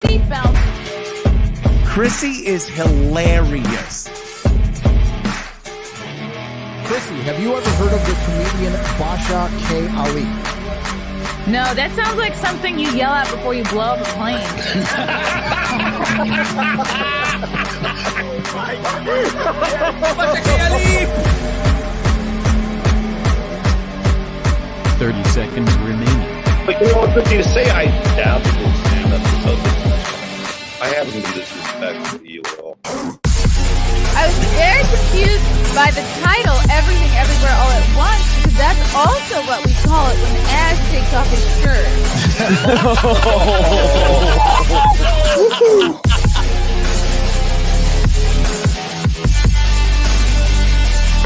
Seatbelt. Chrissie is hilarious. Chrissie, have you ever heard of the comedian Basha K. Ali? No, that sounds like something you yell out before you blow up a plane. Basha K. Ali! 30 seconds remaining. But you know what, good to say I doubt it will stand up to social. I haven't been disrespectful to you at all. I was very confused by the title, Everything Everywhere All at Once, because that's also what we call it when Ash takes off his shirt.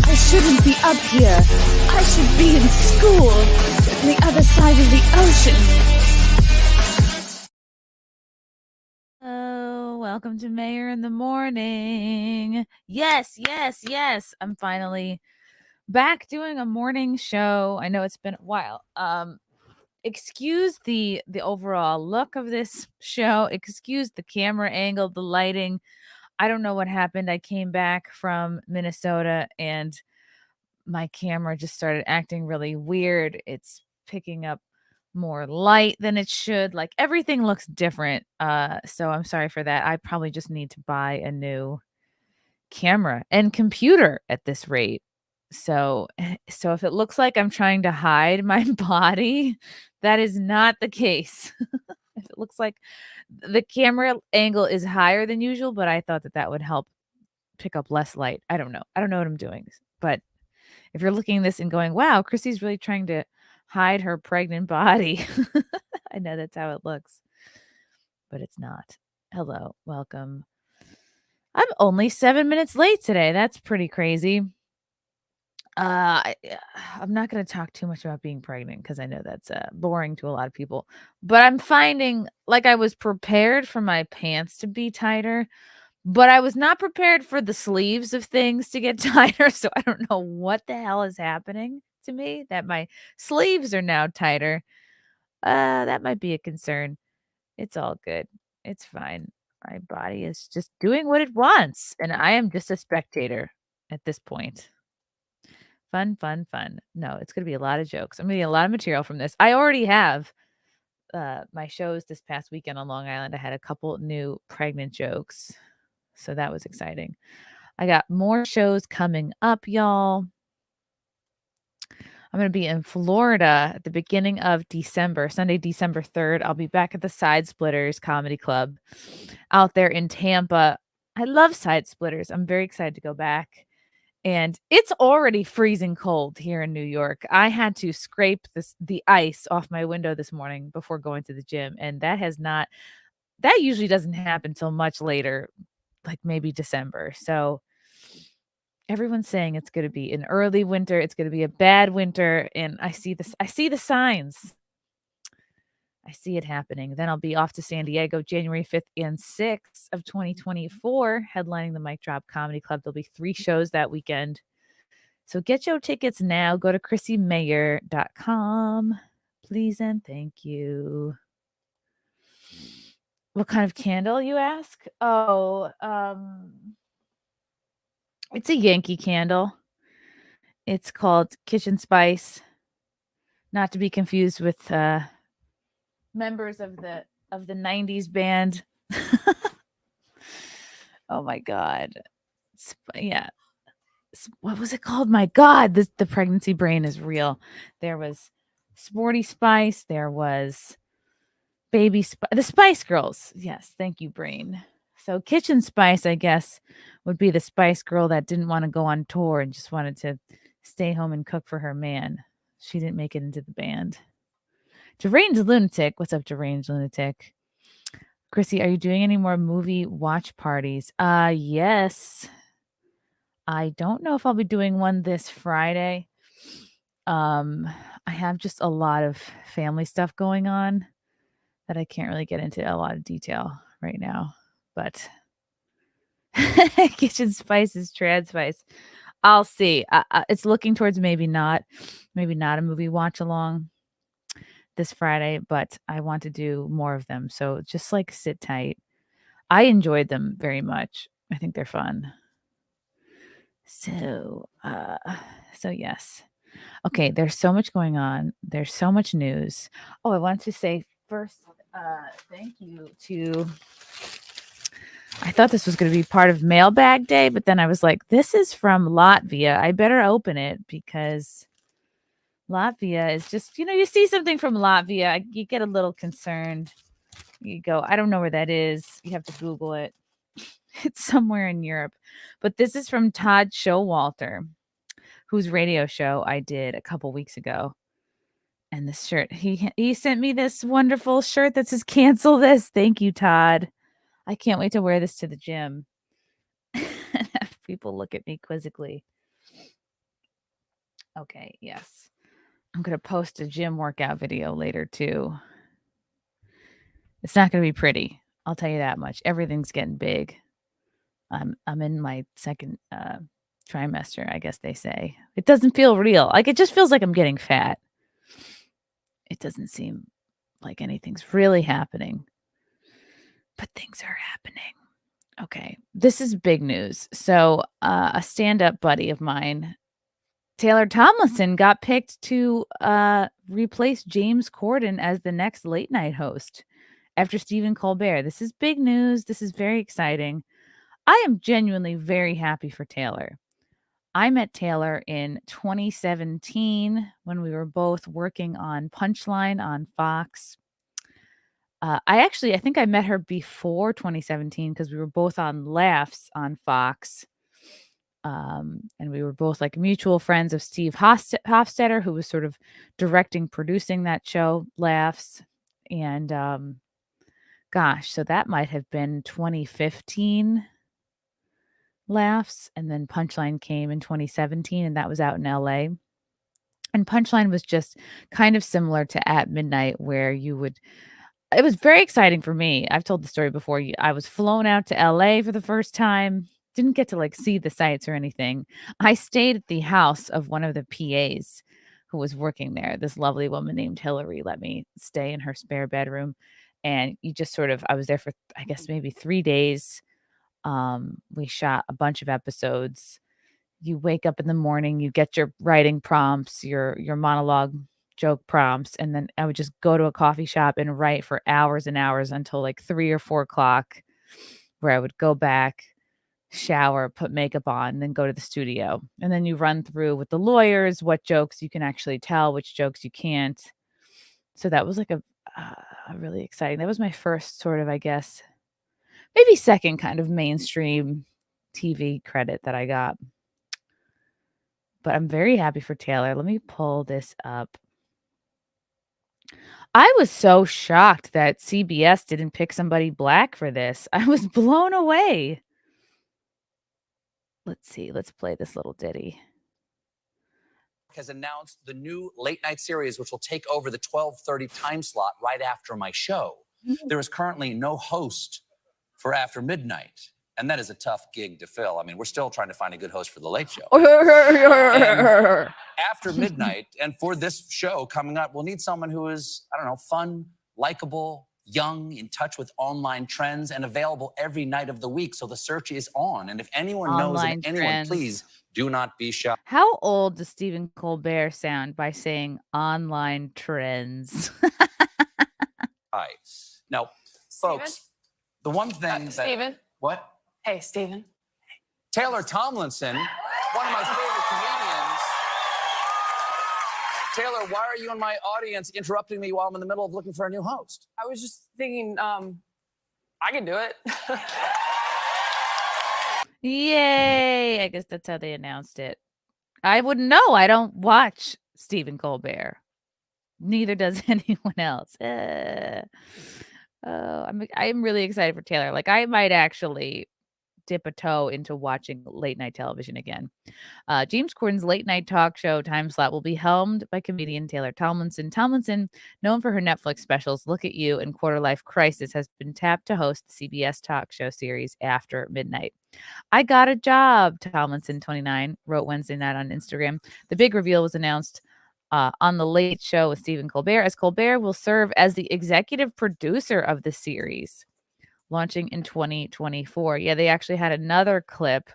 I shouldn't be up here. I should be in school on the other side of the ocean. Oh, welcome to Mayr in the Morning. Yes. I'm finally back doing a morning show. I know it's been a while. Excuse the overall look of this show. Excuse the camera angle, the lighting. I don't know what happened. I came back from Minnesota and my camera just started acting really weird. It's picking up more light than it should. Like everything looks different. So I'm sorry for that. I probably just need to buy a new camera and computer at this rate. So if it looks like I'm trying to hide my body, that is not the case. If it looks like the camera angle is higher than usual, but I thought that would help pick up less light. I don't know what I'm doing. But if you're looking at this and going, wow, Chrissie's really trying to hide her pregnant body. I know that's how it looks, but it's not. Hello, welcome. I'm only 7 minutes late today. That's pretty crazy. I'm not going to talk too much about being pregnant because I know that's boring to a lot of people, but I'm finding like I was prepared for my pants to be tighter, but I was not prepared for the sleeves of things to get tighter. So I don't know what the hell is happening to me that my sleeves are now tighter. That might be a concern. It's all good. It's fine. My body is just doing what it wants, and I am just a spectator at this point. Fun. No, it's going to be a lot of jokes. I'm going to get a lot of material from this. I already have my shows this past weekend on Long Island. I had a couple new pregnant jokes. So that was exciting. I got more shows coming up, y'all. I'm going to be in Florida at the beginning of December, Sunday, December 3rd. I'll be back at the Side Splitters Comedy Club out there in Tampa. I love Side Splitters. I'm very excited to go back. And it's already freezing cold here in New York. I had to scrape the ice off my window this morning before going to the gym. And that usually doesn't happen until much later, like maybe December. So everyone's saying it's going to be an early winter. It's going to be a bad winter. And I see the signs. I see it happening. Then I'll be off to San Diego January 5th and 6th of 2024, headlining the Mic Drop Comedy Club. There'll be 3 shows that weekend. So get your tickets now. Go to ChrissieMayr.com. Please and thank you. What kind of candle, you ask? Oh, it's a Yankee candle. It's called Kitchen Spice. Not to be confused with members of the 90s band. Oh my God. Yeah. What was it called? My God, the pregnancy brain is real. There was Sporty Spice. There was Baby Spice. The Spice Girls. Yes. Thank you, brain. So Kitchen Spice, I guess, would be the Spice Girl that didn't want to go on tour and just wanted to stay home and cook for her man. She didn't make it into the band. Deranged Lunatic. What's up, Deranged Lunatic? Chrissy, are you doing any more movie watch parties? Yes. I don't know if I'll be doing one this Friday. I have just a lot of family stuff going on that I can't really get into a lot of detail right now. But Kitchen Spice is Trad Spice. I'll see. It's looking towards maybe not a movie watch along. this Friday, but I want to do more of them. So just like sit tight. I enjoyed them very much. I think they're fun. So yes. Okay, there's so much going on. There's so much news. Oh, I want to say first, thank you to. I thought this was going to be part of Mailbag Day, but then I was like, this is from Latvia. I better open it because Latvia is just, you see something from Latvia, you get a little concerned. You go, I don't know where that is. You have to Google it. It's somewhere in Europe. But this is from Todd Showalter, whose radio show I did a couple weeks ago. And this shirt, he sent me this wonderful shirt that says cancel this. Thank you, Todd. I can't wait to wear this to the gym. And have people look at me quizzically. Okay, yes. I'm going to post a gym workout video later too. It's not going to be pretty. I'll tell you that much. Everything's getting big. I'm in my second trimester, I guess they say. It doesn't feel real. Like it just feels like I'm getting fat. It doesn't seem like anything's really happening. But things are happening. Okay, this is big news. So a stand-up buddy of mine, Taylor Tomlinson, got picked to replace James Corden as the next late night host after Stephen Colbert. This is big news. This is very exciting. I am genuinely very happy for Taylor. I met Taylor in 2017 when we were both working on Punchline on Fox. I think I met her before 2017 because we were both on Laughs on Fox. And we were both like mutual friends of Steve Hofstetter, who was sort of directing, producing that show, Laughs. And so that might have been 2015 Laughs. And then Punchline came in 2017, and that was out in LA. And Punchline was just kind of similar to At Midnight, where it was very exciting for me. I've told the story before. I was flown out to LA for the first time. Didn't get to see the sights or anything. I stayed at the house of one of the PAs who was working there. This lovely woman named Hillary let me stay in her spare bedroom. And I was there for, I guess, maybe 3 days. We shot a bunch of episodes. You wake up in the morning, you get your writing prompts, your monologue joke prompts, and then I would just go to a coffee shop and write for hours and hours until 3 or 4 o'clock, where I would go back, shower, put makeup on, and then go to the studio. And then you run through with the lawyers what jokes you can actually tell, which jokes you can't. So that was a really exciting. That was my first sort of, I guess, maybe second kind of mainstream TV credit that I got. But I'm very happy for Taylor. Let me pull this up. I was so shocked that CBS didn't pick somebody black for this. I was blown away. Let's see. Let's play this little ditty. Has announced the new late night series, which will take over the 12:30 time slot right after my show. There is currently no host for After Midnight, and that is a tough gig to fill. I mean, we're still trying to find a good host for the Late Show. And After Midnight, and for this show coming up, we'll need someone who is, I don't know, fun, likable, young, in touch with online trends, and available every night of the week. So the search is on. And if anyone knows of anyone, please do not be shy. How old does Stephen Colbert sound by saying online trends? Hi. Now, folks, the one thing that... Stephen. What? Hey, Stephen. Taylor Tomlinson, one of my favorite comedians. Taylor, why are you in my audience interrupting me while I'm in the middle of looking for a new host? I was just thinking, I can do it. Yay! I guess that's how they announced it. I wouldn't know. I don't watch Stephen Colbert. Neither does anyone else. I'm really excited for Taylor. I might actually dip a toe into watching late night television again. James Corden's late night talk show time slot will be helmed by comedian Taylor Tomlinson. Tomlinson, known for her Netflix specials Look at You and Quarter Life Crisis, has been tapped to host the CBS talk show series After Midnight. I got a job, Tomlinson, 29, wrote Wednesday night on Instagram. The big reveal was announced on The Late Show with Stephen Colbert, as Colbert will serve as the executive producer of the series, launching in 2024. Yeah, they actually had another clip.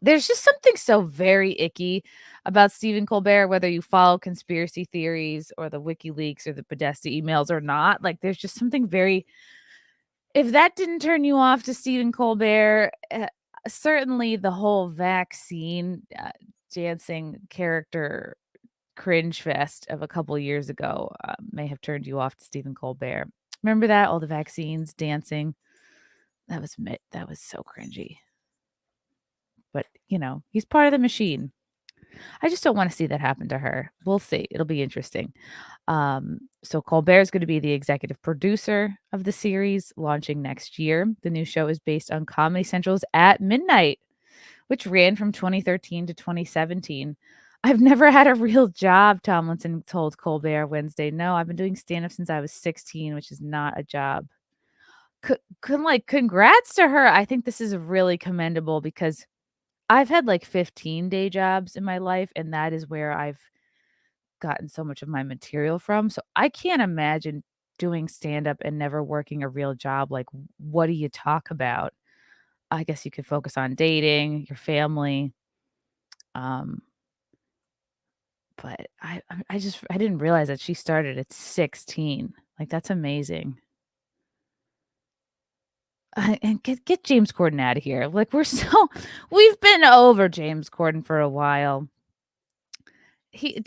There's just something so very icky about Stephen Colbert, whether you follow conspiracy theories or the WikiLeaks or the Podesta emails or not. Like, there's just something very... If that didn't turn you off to Stephen Colbert, certainly the whole vaccine dancing character cringe fest of a couple years ago may have turned you off to Stephen Colbert. Remember that? All the vaccines dancing. That was so cringy. But, he's part of the machine. I just don't want to see that happen to her. We'll see. It'll be interesting. So Colbert is going to be the executive producer of the series, launching next year. The new show is based on Comedy Central's At Midnight, which ran from 2013 to 2017. I've never had a real job, Tomlinson told Colbert Wednesday. No, I've been doing stand-up since I was 16, which is not a job. Congrats to her. I think this is really commendable because I've had 15 day jobs in my life, and that is where I've gotten so much of my material from. So I can't imagine doing stand-up and never working a real job. Like, what do you talk about? I guess you could focus on dating, your family. But I didn't realize that she started at 16. Like, that's amazing. And get James Corden out of here. Like, we've been over James Corden for a while. He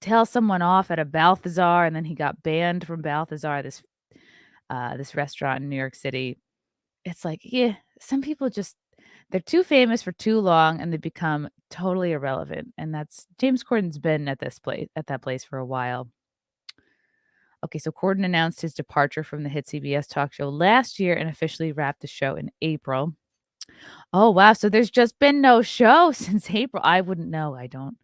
tell someone off at a Balthazar, and then he got banned from Balthazar, this restaurant in New York City. It's like, yeah, some people they're too famous for too long and they become totally irrelevant. And that's James Corden's been at that place for a while. Okay, so Corden announced his departure from the hit CBS talk show last year and officially wrapped the show in April. Oh, wow. So there's just been no show since April. I wouldn't know. I don't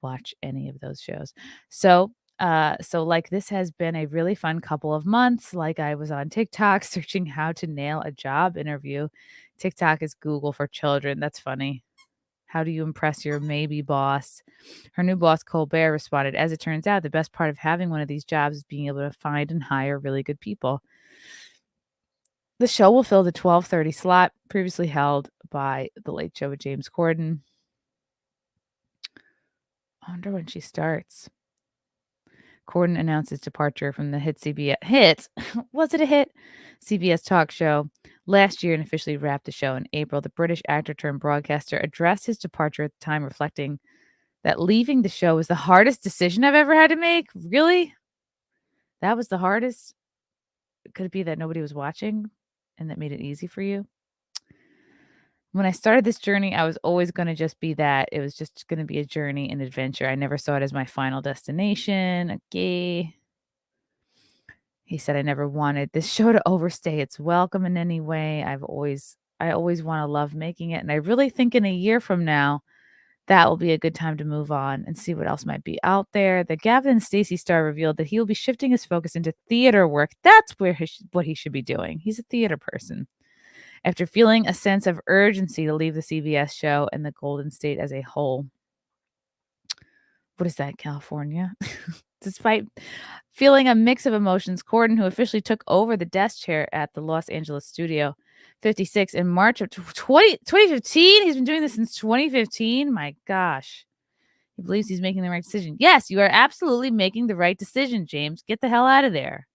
watch any of those shows. So this has been a really fun couple of months. Like, I was on TikTok searching how to nail a job interview. TikTok is Google for children. That's funny. How do you impress your maybe boss? Her new boss, Colbert, responded, as it turns out, the best part of having one of these jobs is being able to find and hire really good people. The show will fill the 12:30 slot previously held by The Late Show with James Corden. I wonder when she starts. Corden announced his departure from the hit CBS was it a hit? CBS talk show last year and officially wrapped the show in April. The British actor turned broadcaster addressed his departure at the time, reflecting that leaving the show was the hardest decision I've ever had to make. Really? That was the hardest? Could it be that nobody was watching and that made it easy for you? When I started this journey, I was always going to just be that. It was just going to be a journey, an adventure. I never saw it as my final destination. Okay. He said, I never wanted this show to overstay its welcome in any way. I always want to love making it. And I really think in a year from now, that will be a good time to move on and see what else might be out there. The Gavin and Stacey star revealed that he will be shifting his focus into theater work. That's what he should be doing. He's a theater person. After feeling a sense of urgency to leave the CBS show and the Golden State as a whole. What is that, California? Despite feeling a mix of emotions, Corden, who officially took over the desk chair at the Los Angeles studio 56 in March of 2015. He's been doing this since 2015. My gosh. He believes he's making the right decision. Yes, you are absolutely making the right decision, James. Get the hell out of there.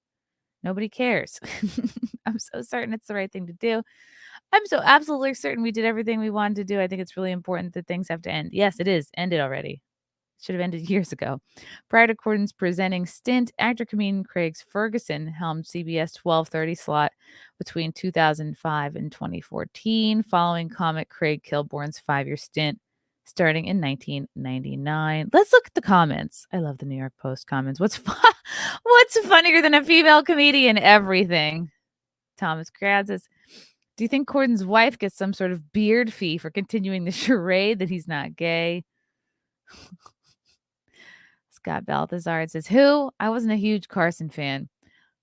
Nobody cares. I'm so certain it's the right thing to do. I'm so absolutely certain we did everything we wanted to do. I think it's really important that things have to end. Yes, it is. Ended already. Should have ended years ago. Prior to Corden's presenting stint, actor-comedian Craig Ferguson helmed CBS 12:30 slot between 2005 and 2014, following comic Craig Kilborn's 5-year stint starting in 1999. Let's look at the comments. I love the New York Post comments. What's funnier than a female comedian? Everything. Thomas Krad says, do you think Corden's wife gets some sort of beard fee for continuing the charade that he's not gay? Scott Balthazar says, who? I wasn't a huge Carson fan,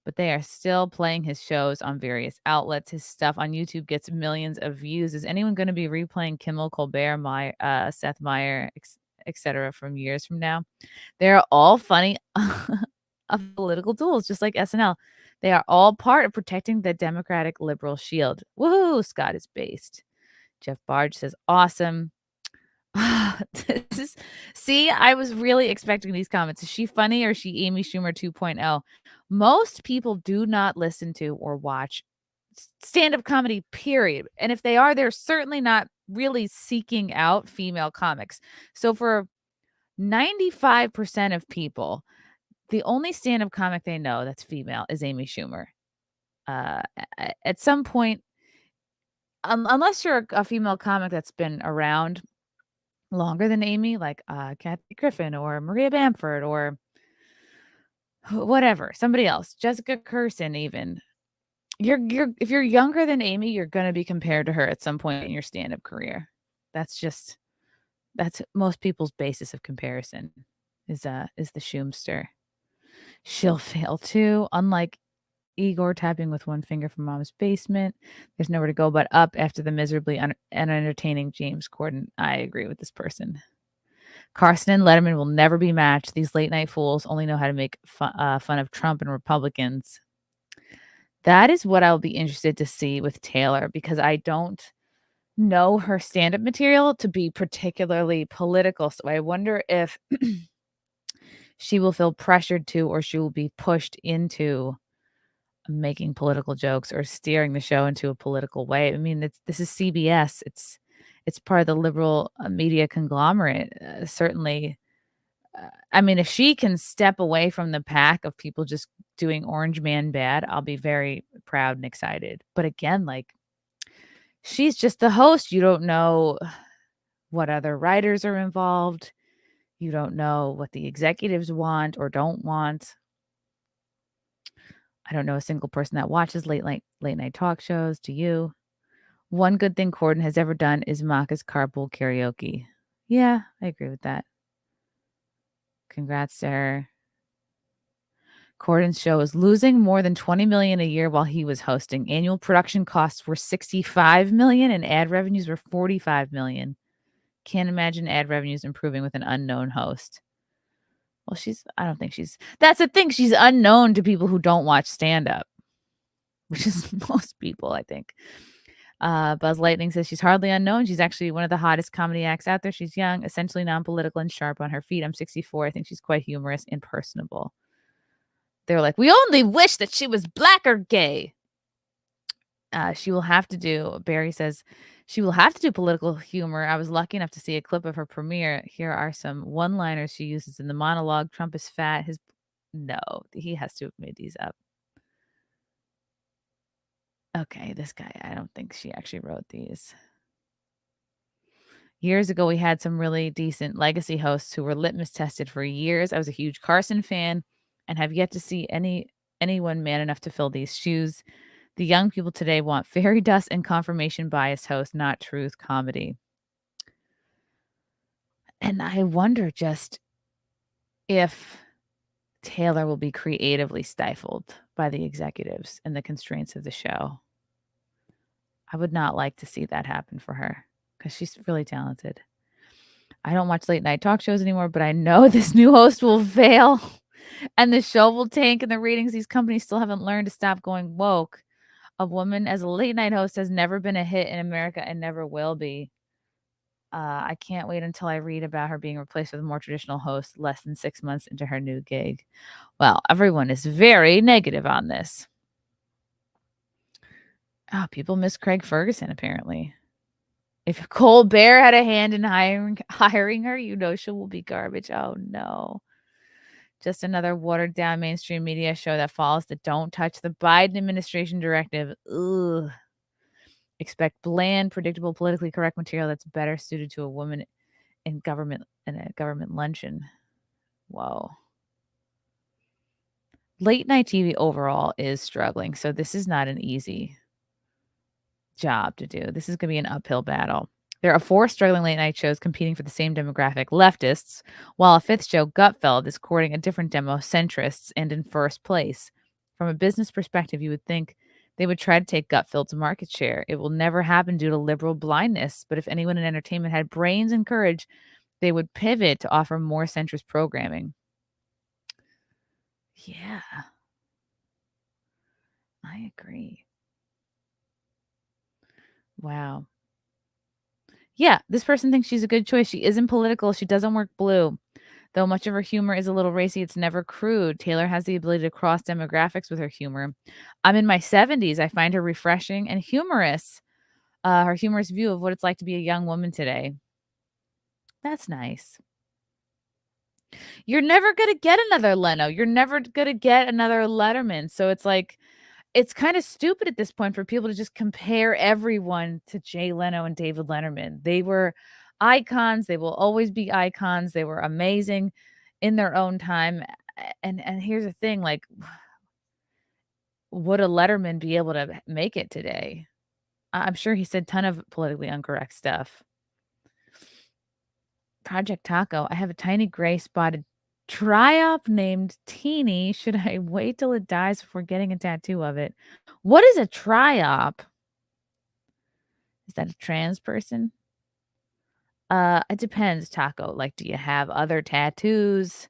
but they are still playing his shows on various outlets. His stuff on YouTube gets millions of views. Is anyone going to be replaying Kimmel, Colbert, Seth Meyers, etc. from years from now. They're all funny of political tools, just like SNL. They are all part of protecting the Democratic liberal shield. Woohoo! Scott is based. Jeff Barge says, awesome. See, I was really expecting these comments. Is she funny or is she Amy Schumer 2.0? Most people do not listen to or watch stand-up comedy, period. And if they are, they're certainly not really seeking out female comics. So for 95% of people, the only stand-up comic they know that's female is Amy Schumer. At some point, unless you're a female comic that's been around longer than Amy, like Kathy Griffin or Maria Bamford or whatever, somebody else, Jessica Kirson even. If you're younger than Amy, you're going to be compared to her at some point in your stand-up career. That's most people's basis of comparison is the Schumster. She'll fail too, unlike Igor tapping with one finger from mom's basement. There's nowhere to go but up after the miserably unentertaining James Corden. I agree with this person. Carson and Letterman will never be matched. These late night fools only know how to make fun of Trump and Republicans. That is what I'll be interested to see with Taylor, because I don't know her stand-up material to be particularly political. So I wonder if she will feel pressured to, or she will be pushed into making political jokes or steering the show into a political way. I mean, this is CBS. It's part of the liberal media conglomerate. Certainly, I mean, if she can step away from the pack of people just doing Orange Man bad, I'll be very proud and excited. But again, like, she's just the host. You don't know what other writers are involved. You don't know what the executives want or don't want. I don't know a single person that watches late night talk shows. Do you? One good thing Corden has ever done is mock his carpool karaoke. Yeah, I agree with that. Congrats to her. Corden's show is losing more than $20 million a year while he was hosting. Annual production costs were $65 million and ad revenues were $45 million. Can't imagine ad revenues improving with an unknown host. Well, that's the thing. She's unknown to people who don't watch stand-up, which is most people, I think. Buzz Lightning says she's hardly unknown. She's actually one of the hottest comedy acts out there. She's young, essentially non-political, and sharp on her feet. I'm 64. I think she's quite humorous and personable. They're like, we only wish that she was black or gay. She will have to do, Barry says, she will have to do political humor. I was lucky enough to see a clip of her premiere. Here are some one-liners she uses in the monologue. Trump is fat. No, he has to have made these up. Okay, this guy, I don't think she actually wrote these. Years ago, we had some really decent legacy hosts who were litmus tested for years. I was a huge Carson fan and have yet to see anyone man enough to fill these shoes. The young people today want fairy dust and confirmation bias hosts, not truth comedy. And I wonder just if Taylor will be creatively stifled by the executives and the constraints of the show. I would not like to see that happen for her because she's really talented. I don't watch late night talk shows anymore, but I know this new host will fail and the show will tank and the ratings. These companies still haven't learned to stop going woke. A woman as a late night host has never been a hit in America and never will be. I can't wait until I read about her being replaced with a more traditional host less than 6 months into her new gig. Well, everyone is very negative on this. Oh, people miss Craig Ferguson, apparently. If Colbert had a hand in hiring her, you know she will be garbage. Oh, no. Just another watered-down mainstream media show that follows the don't touch the Biden administration directive. Ugh. Expect bland, predictable, politically correct material that's better suited to a woman in a government luncheon. Whoa. Late night TV overall is struggling, so this is not an easy job to do. This is going to be an uphill battle. There are 4 struggling late night shows competing for the same demographic, leftists, while a 5th show, Gutfeld, is courting a different demo, centrists, and in first place. From a business perspective, you would think they would try to take Gutfeld's market share. It will never happen due to liberal blindness, but if anyone in entertainment had brains and courage, they would pivot to offer more centrist programming. Yeah. I agree. Wow. Yeah, this person thinks she's a good choice. She isn't political. She doesn't work blue. Though much of her humor is a little racy, it's never crude. Taylor has the ability to cross demographics with her humor. I'm in my 70s. I find her refreshing and humorous. Her humorous view of what it's like to be a young woman today. That's nice. You're never going to get another Leno. You're never going to get another Letterman. So it's like, it's kind of stupid at this point for people to just compare everyone to Jay Leno and David Letterman. They were icons. They will always be icons. They were amazing in their own time. And here's the thing, like, would a Letterman be able to make it today? I'm sure he said a ton of politically incorrect stuff. Project Taco. I have a tiny gray spotted triop named Teeny. Should I wait till it dies before getting a tattoo of it? What is a triop? Is that a trans person? It depends, Taco. Like, do you have other tattoos?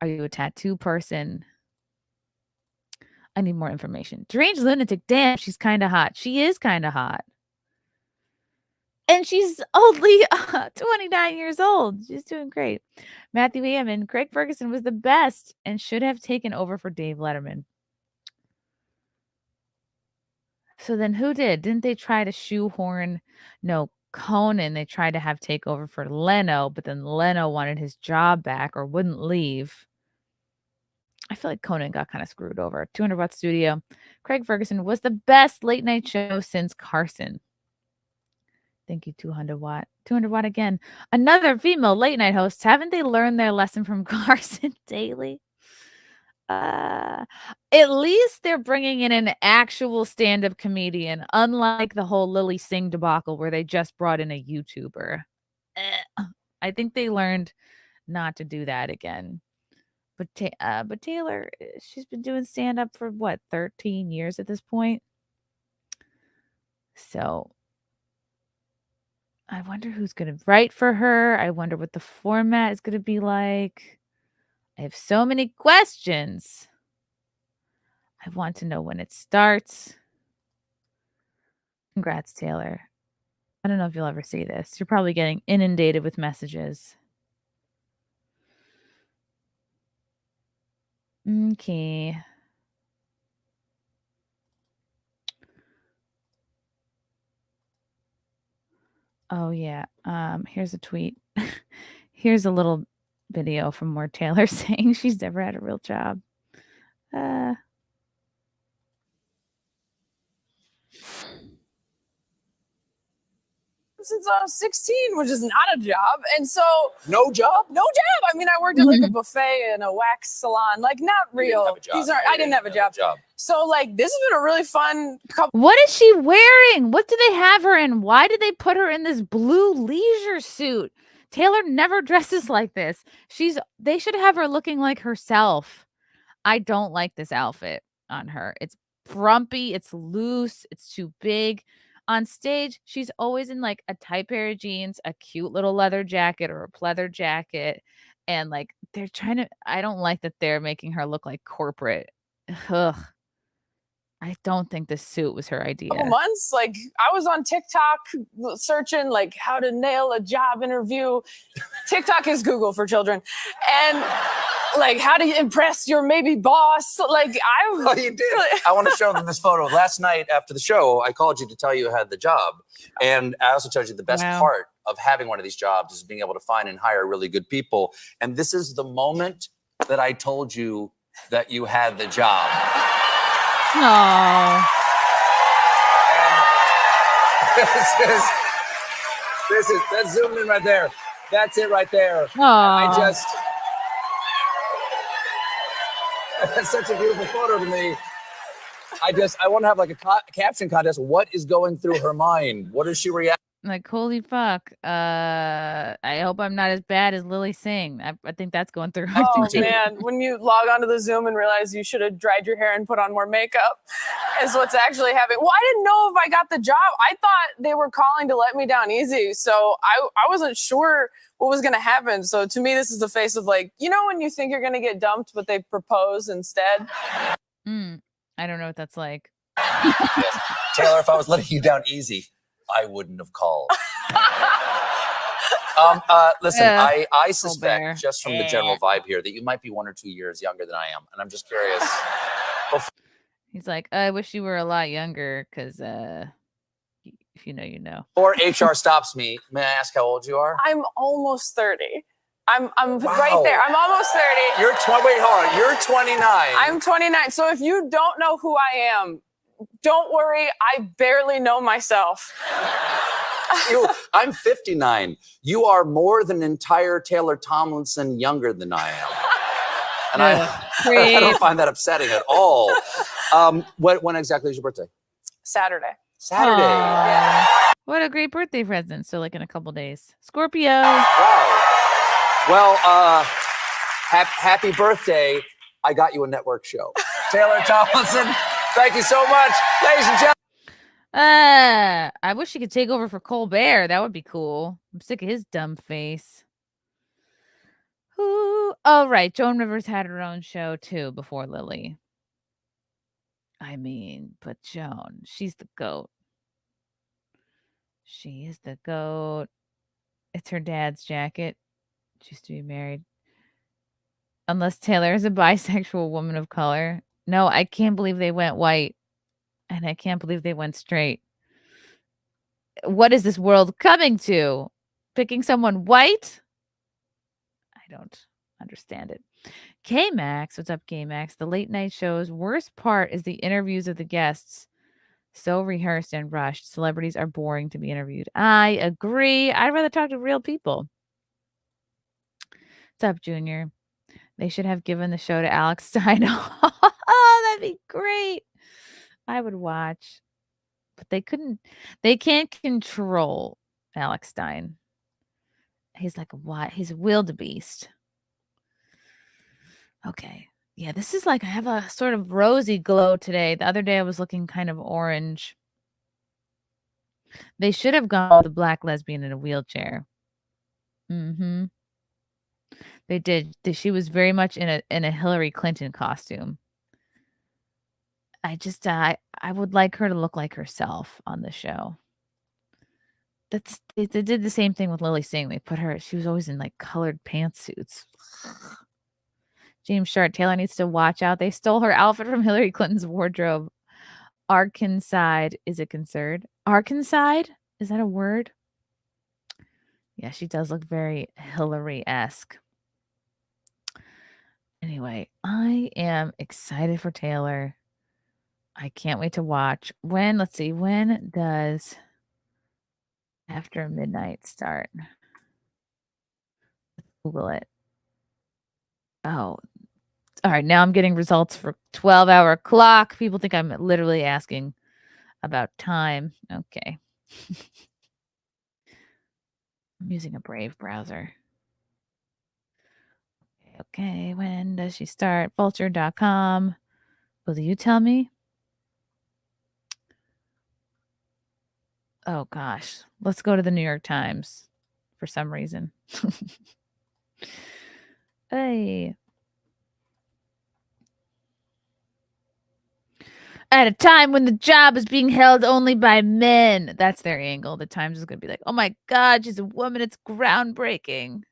Are you a tattoo person? I need more information. Deranged lunatic. Damn, she's kind of hot. She is kind of hot. And she's only 29 years old. She's doing great. Matthew Hammond. Craig Ferguson was the best and should have taken over for Dave Letterman. So then who did? Didn't they try to shoehorn? No, Conan. They tried to have take over for Leno, but then Leno wanted his job back or wouldn't leave. I feel like Conan got kind of screwed over. 200 Watt Studio. Craig Ferguson was the best late night show since Carson. Thank you, 200 Watt. 200 Watt again. Another female late night host. Haven't they learned their lesson from Carson Daly? At least they're bringing in an actual stand-up comedian, unlike the whole Lily Singh debacle where they just brought in a YouTuber. I think they learned not to do that again. But Taylor, she's been doing stand-up for, what, 13 years at this point? So I wonder who's going to write for her. I wonder what the format is going to be like. I have so many questions. I want to know when it starts. Congrats, Taylor. I don't know if you'll ever see this. You're probably getting inundated with messages. Okay. Oh, yeah. Here's a tweet. Here's a little video from where Taylor's saying she's never had a real job. Since I was 16, which is not a job. And so No job? no job. I mean, I worked at like a buffet and a wax salon, like not real. I didn't have a job. So like this has been a really fun couple. What is she wearing? What do they have her in? Why did they put her in this blue leisure suit? Taylor never dresses like this. They should have her looking like herself. I don't like this outfit on her. It's frumpy, it's loose, it's too big. On stage, she's always in like a tight pair of jeans, a cute little leather jacket or a pleather jacket. And like I don't like that they're making her look like corporate. Ugh. I don't think this suit was her idea. Couple months, like I was on TikTok searching like how to nail a job interview. TikTok is Google for children, and like how to impress your maybe boss. Like Oh, you did. I want to show them this photo. Last night after the show, I called you to tell you I had the job, and I also told you the best part of having one of these jobs is being able to find and hire really good people. And this is the moment that I told you that you had the job. Oh. That's zoomed in right there. That's it right there. Oh. That's such a beautiful photo to me. I want to have like a caption contest. What is going through her mind? What is she reacting Like, holy fuck. I hope I'm not as bad as Lily Singh. I think that's going through her Oh too. man, when you log onto the Zoom and realize you should have dried your hair and put on more makeup is what's actually happening. Well, I didn't know if I got the job. I thought they were calling to let me down easy. So I wasn't sure what was going to happen. So to me, this is the face of like, you know, when you think you're going to get dumped, but they propose instead. I don't know what that's like. Yes. Taylor, if I was letting you down easy, I wouldn't have called. Listen, Yeah. I suspect Bear. just from the general vibe here that you might be 1 or 2 years younger than I am. And I'm just curious. He's like, I wish you were a lot younger because if you know, you know. Before HR stops me, may I ask how old you are? I'm almost 30. I'm Wow. right there. I'm almost 30. You're wait, hold on. You're 29. I'm 29. So if you don't know who I am, don't worry. I barely know myself. I'm 59. You are more than entire Taylor Tomlinson younger than I am. And I don't find that upsetting at all. When exactly is your birthday? Saturday. Saturday. Yeah. What a great birthday present. So like in a couple days. Scorpio. Wow. Well, happy birthday. I got you a network show. Taylor Tomlinson, thank you so much. Ladies and gentlemen. I wish she could take over for Colbert. That would be cool. I'm sick of his dumb face. Ooh. Oh, right. Joan Rivers had her own show too before Lily. I mean, but Joan, she's the GOAT. She is the GOAT. It's her dad's jacket. She used to be married. Unless Taylor is a bisexual woman of color. No, I can't believe they went white. And I can't believe they went straight. What is this world coming to? Picking someone white? I don't understand it. K-Max, what's up, K-Max? The late night show's worst part is the interviews of the guests. So rehearsed and rushed. Celebrities are boring to be interviewed. I agree. I'd rather talk to real people. What's up, Junior? They should have given the show to Alex Stein. Oh, that'd be great. I would watch. But they can't control Alex Stein. He's like what? He's a wildebeest. Okay. Yeah, this is like I have a sort of rosy glow today. The other day I was looking kind of orange. They should have gone with a black lesbian in a wheelchair. Mm-hmm. They did. She was very much in a Hillary Clinton costume. I would like her to look like herself on the show. They did the same thing with Lily Singh. They put her. She was always in like colored pantsuits. James Sharp, Taylor needs to watch out. They stole her outfit from Hillary Clinton's wardrobe. Arkansas is a concern. Arkansas? Is that a word? Yeah, she does look very Hillary-esque. Anyway, I am excited for Taylor. I can't wait to watch. Let's see, when does After Midnight start? Google it. Oh, all right. Now I'm getting results for 12-hour clock. People think I'm literally asking about time. Okay. I'm using a Brave browser. Okay. When does she start? Vulture.com. Will you tell me? Oh, gosh. Let's go to the New York Times for some reason. Hey. At a time when the job is being held only by men. That's their angle. The Times is going to be like, oh my God, she's a woman. It's groundbreaking.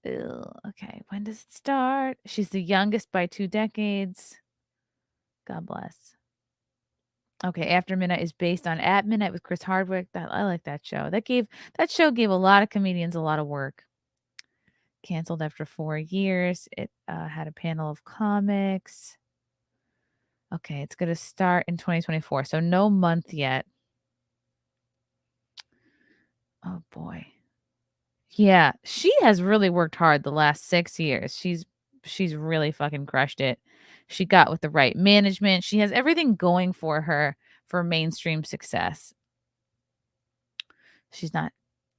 Ew. Okay, when does it start? She's the youngest by 2 decades. God bless. Okay, After Midnight is based on At Midnight with Chris Hardwick. I like that show. That show gave a lot of comedians a lot of work. Canceled after 4 years. It had a panel of comics. Okay, it's going to start in 2024. So no month yet. Oh boy. Yeah, she has really worked hard the last 6 years. She's really fucking crushed it. She got with the right management. She has everything going for her for mainstream success. She's not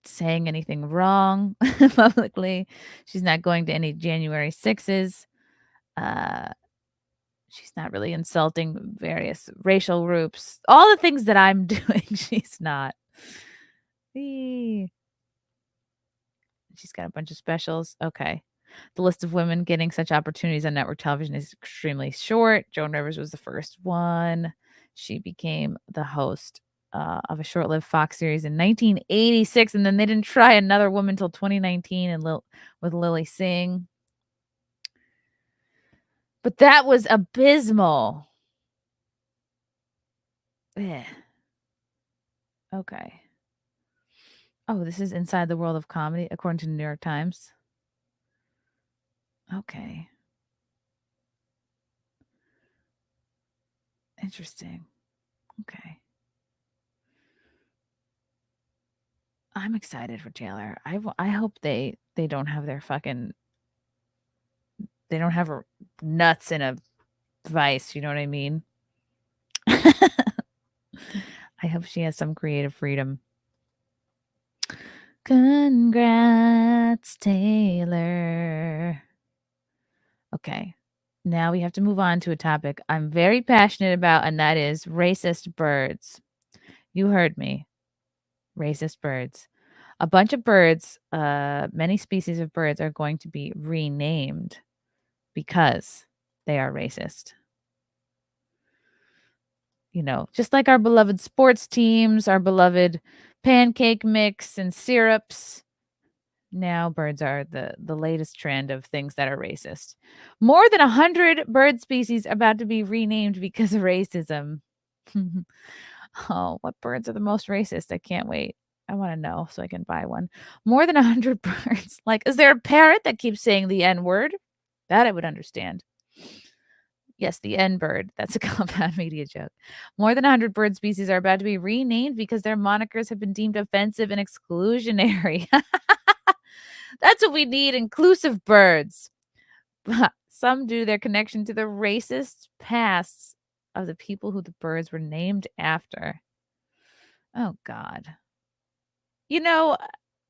saying anything wrong publicly. She's not going to any January 6s. She's not really insulting various racial groups. All the things that I'm doing, she's not. She's got a bunch of specials. Okay. The list of women getting such opportunities on network television is extremely short. Joan Rivers was the first one. She became the host of a short-lived Fox series in 1986, and then they didn't try another woman until 2019 and with Lily Singh. But that was abysmal. Ugh. Okay. Oh, this is Inside the World of Comedy, according to the New York Times. Okay. Interesting. Okay. I'm excited for Taylor. I hope they don't have their fucking, they don't have her nuts in a vice, you know what I mean? I hope she has some creative freedom. Congrats, Taylor. Okay. Now we have to move on to a topic I'm very passionate about, and that is racist birds. You heard me. Racist birds. A bunch of birds, many species of birds are going to be renamed because they are racist. You know, just like our beloved sports teams, our beloved pancake mix and syrups. Now birds are the latest trend of things that are racist. More than 100 bird species about to be renamed because of racism. Oh, what birds are the most racist? I can't wait. I want to know so I can buy one. More than 100 birds. Like, is there a parrot that keeps saying the N word? That I would understand. Yes, the N bird. That's a compound media joke. More than 100 bird species are about to be renamed because their monikers have been deemed offensive and exclusionary. That's what we need, inclusive birds. Some due to their connection to the racist pasts of the people who the birds were named after. Oh, God. You know,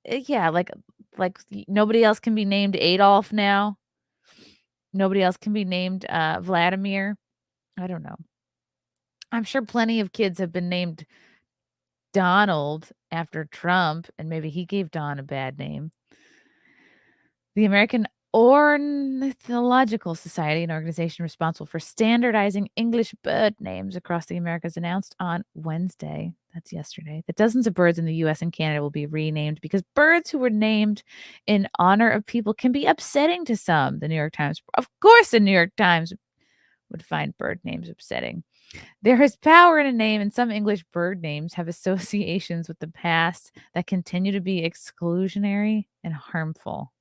yeah, like nobody else can be named Adolf now. Nobody else can be named Vladimir. I don't know. I'm sure plenty of kids have been named Donald after Trump, and maybe he gave Don a bad name. The American Ornithological Society, an organization responsible for standardizing English bird names across the Americas, announced on Wednesday, that's yesterday, that dozens of birds in the U.S. and Canada will be renamed because birds who were named in honor of people can be upsetting to some. The New York Times, of course, the New York Times would find bird names upsetting. There is power in a name, and some English bird names have associations with the past that continue to be exclusionary and harmful.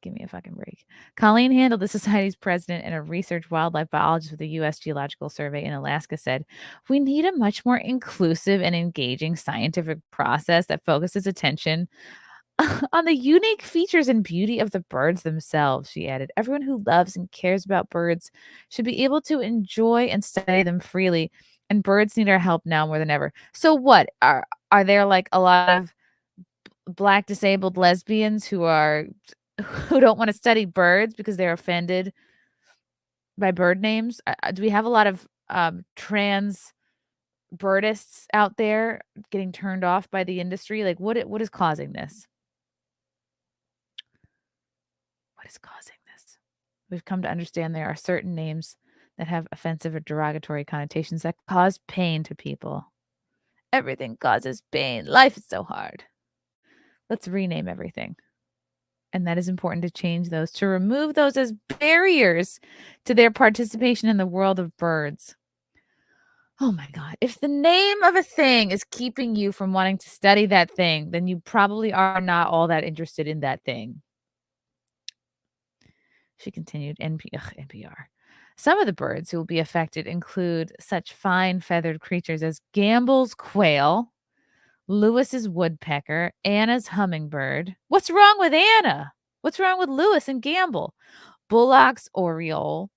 Give me a fucking break. Colleen Handel, the society's president and a research wildlife biologist with the U.S. Geological Survey in Alaska, said, "We need a much more inclusive and engaging scientific process that focuses attention on the unique features and beauty of the birds themselves," she added. "Everyone who loves and cares about birds should be able to enjoy and study them freely, and birds need our help now more than ever." So what? Are there like a lot of Black disabled lesbians who don't want to study birds because they're offended by bird names? Do we have a lot of trans birdists out there getting turned off by the industry? Like, what is causing this? What is causing this? We've come to understand there are certain names that have offensive or derogatory connotations that cause pain to people. Everything causes pain. Life is so hard. Let's rename everything. And that is important to change those, to remove those as barriers to their participation in the world of birds. Oh my God. If the name of a thing is keeping you from wanting to study that thing, then you probably are not all that interested in that thing. She continued, NPR. Some of the birds who will be affected include such fine feathered creatures as Gamble's quail, Lewis's woodpecker, Anna's hummingbird. What's wrong with Anna? What's wrong with Lewis and Gamble? Bullock's oriole,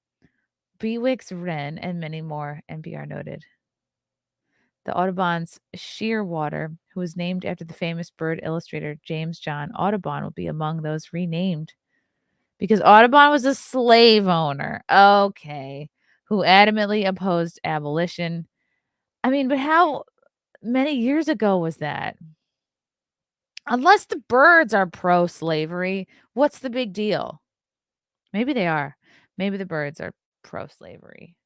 Bewick's wren, and many more, NPR noted. The Audubon's Shearwater, who was named after the famous bird illustrator James John Audubon, will be among those renamed. Because Audubon was a slave owner. Okay. Who adamantly opposed abolition. I mean, but how many years ago was that? Unless the birds are pro-slavery, what's the big deal? Maybe they are. Maybe the birds are pro-slavery.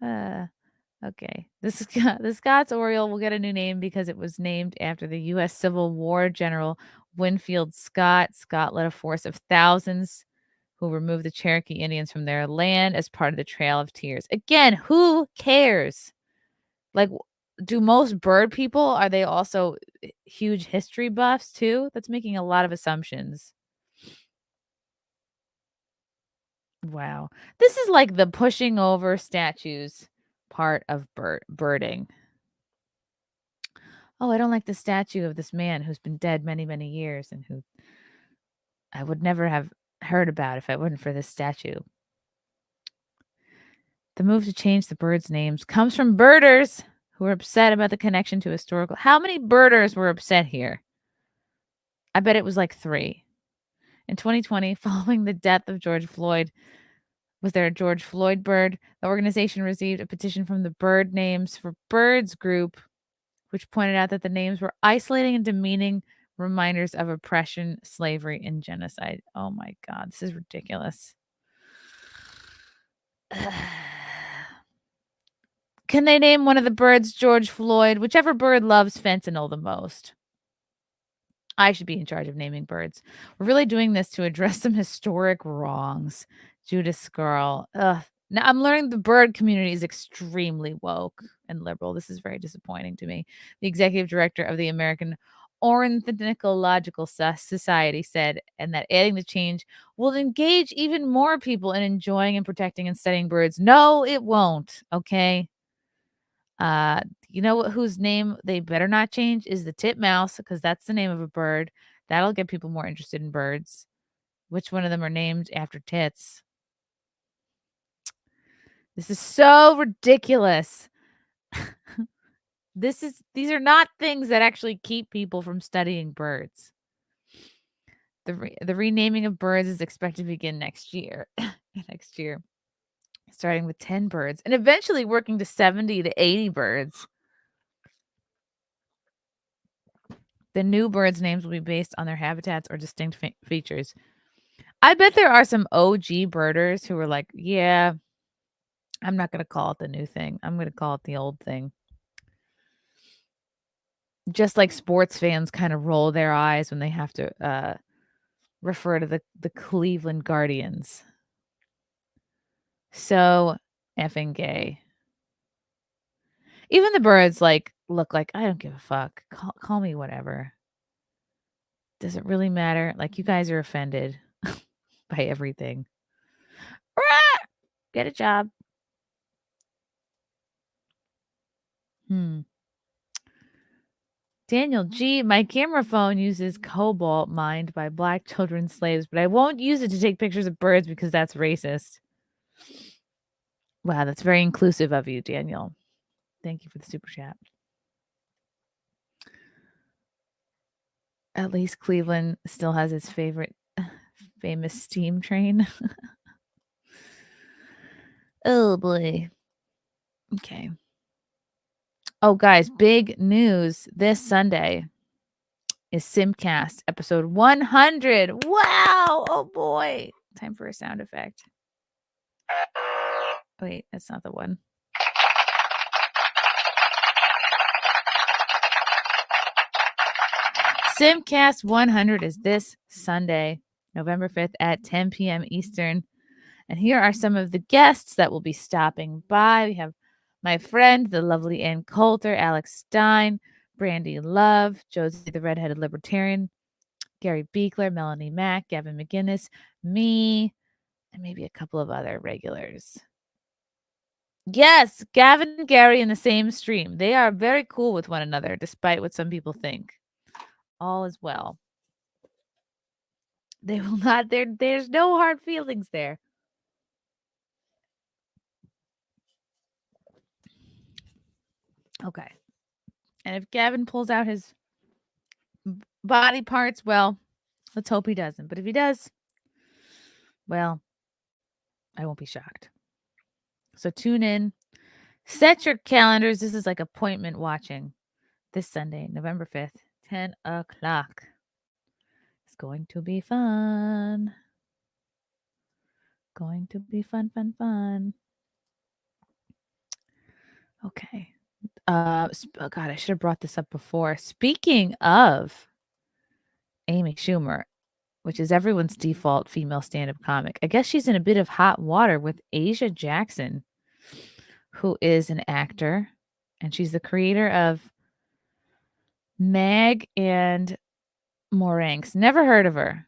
Okay. The Scots Oriole will get a new name because it was named after the U.S. Civil War General Winfield Scott. Scott led a force of thousands who removed the Cherokee Indians from their land as part of the Trail of Tears. Again, who cares? Like, do most bird people, are they also huge history buffs too? That's making a lot of assumptions. Wow. This is like the pushing over statues part of birding. Oh, I don't like the statue of this man who's been dead many, many years and who I would never have heard about if it wasn't for this statue. The move to change the birds' names comes from birders who are upset about the connection to historical. How many birders were upset here? I bet it was like 3. In 2020, following the death of George Floyd, was there a George Floyd bird? The organization received a petition from the Bird Names for Birds group, which pointed out that the names were isolating and demeaning reminders of oppression, slavery, and genocide. Oh my God, this is ridiculous. Can they name one of the birds George Floyd? Whichever bird loves fentanyl the most. I should be in charge of naming birds. We're really doing this to address some historic wrongs. Judith Scarl. Ugh. Now I'm learning the bird community is extremely woke and liberal. This is very disappointing to me. The executive director of the American Ornithological Society said, and that adding the change will engage even more people in enjoying and protecting and studying birds. No, it won't. Okay. You know whose name they better not change is the titmouse, because that's the name of a bird. That'll get people more interested in birds. Which one of them are named after tits? This is so ridiculous. These are not things that actually keep people from studying birds. The renaming of birds is expected to begin next year. Starting with 10 birds and eventually working to 70 to 80 birds. The new birds' names will be based on their habitats or distinct features. I bet there are some OG birders who were like, yeah, I'm not going to call it the new thing. I'm going to call it the old thing. Just like sports fans kind of roll their eyes when they have to refer to the Cleveland Guardians. So effing gay. Even the birds look like, I don't give a fuck. Call me whatever. Does it really matter? Like, you guys are offended by everything. Get a job. Daniel G. My camera phone uses cobalt mined by black children slaves, but I won't use it to take pictures of birds because that's racist. Wow, that's very inclusive of you, Daniel. Thank you for the super chat. At least Cleveland still has its famous steam train. Oh boy. Okay. Oh, guys, big news. This Sunday is Simpcast episode 100. Wow. Oh boy. Time for a sound effect. Wait, that's not the one. Simpcast 100 is this Sunday, November 5th at 10 p.m. Eastern. And here are some of the guests that will be stopping by. We have my friend, the lovely Ann Coulter, Alex Stein, Brandy Love, Josie the Redheaded Libertarian, Gary Beekler, Melanie Mack, Gavin McGinnis, me, and maybe a couple of other regulars. Yes, Gavin and Gary in the same stream. They are very cool with one another, despite what some people think. All is well. They will not. There's no hard feelings there. Okay. And if Gavin pulls out his body parts, well, let's hope he doesn't. But if he does, well, I won't be shocked. So tune in. Set your calendars. This is like appointment watching this Sunday, November 5th, 10 o'clock. It's going to be fun. Going to be fun, fun, fun. Okay. Oh God, I should have brought this up before. Speaking of Amy Schumer, which is everyone's default female stand-up comic, I guess she's in a bit of hot water with Asia Jackson, who is an actor, and she's the creator of Meg and Moranks. Never heard of her.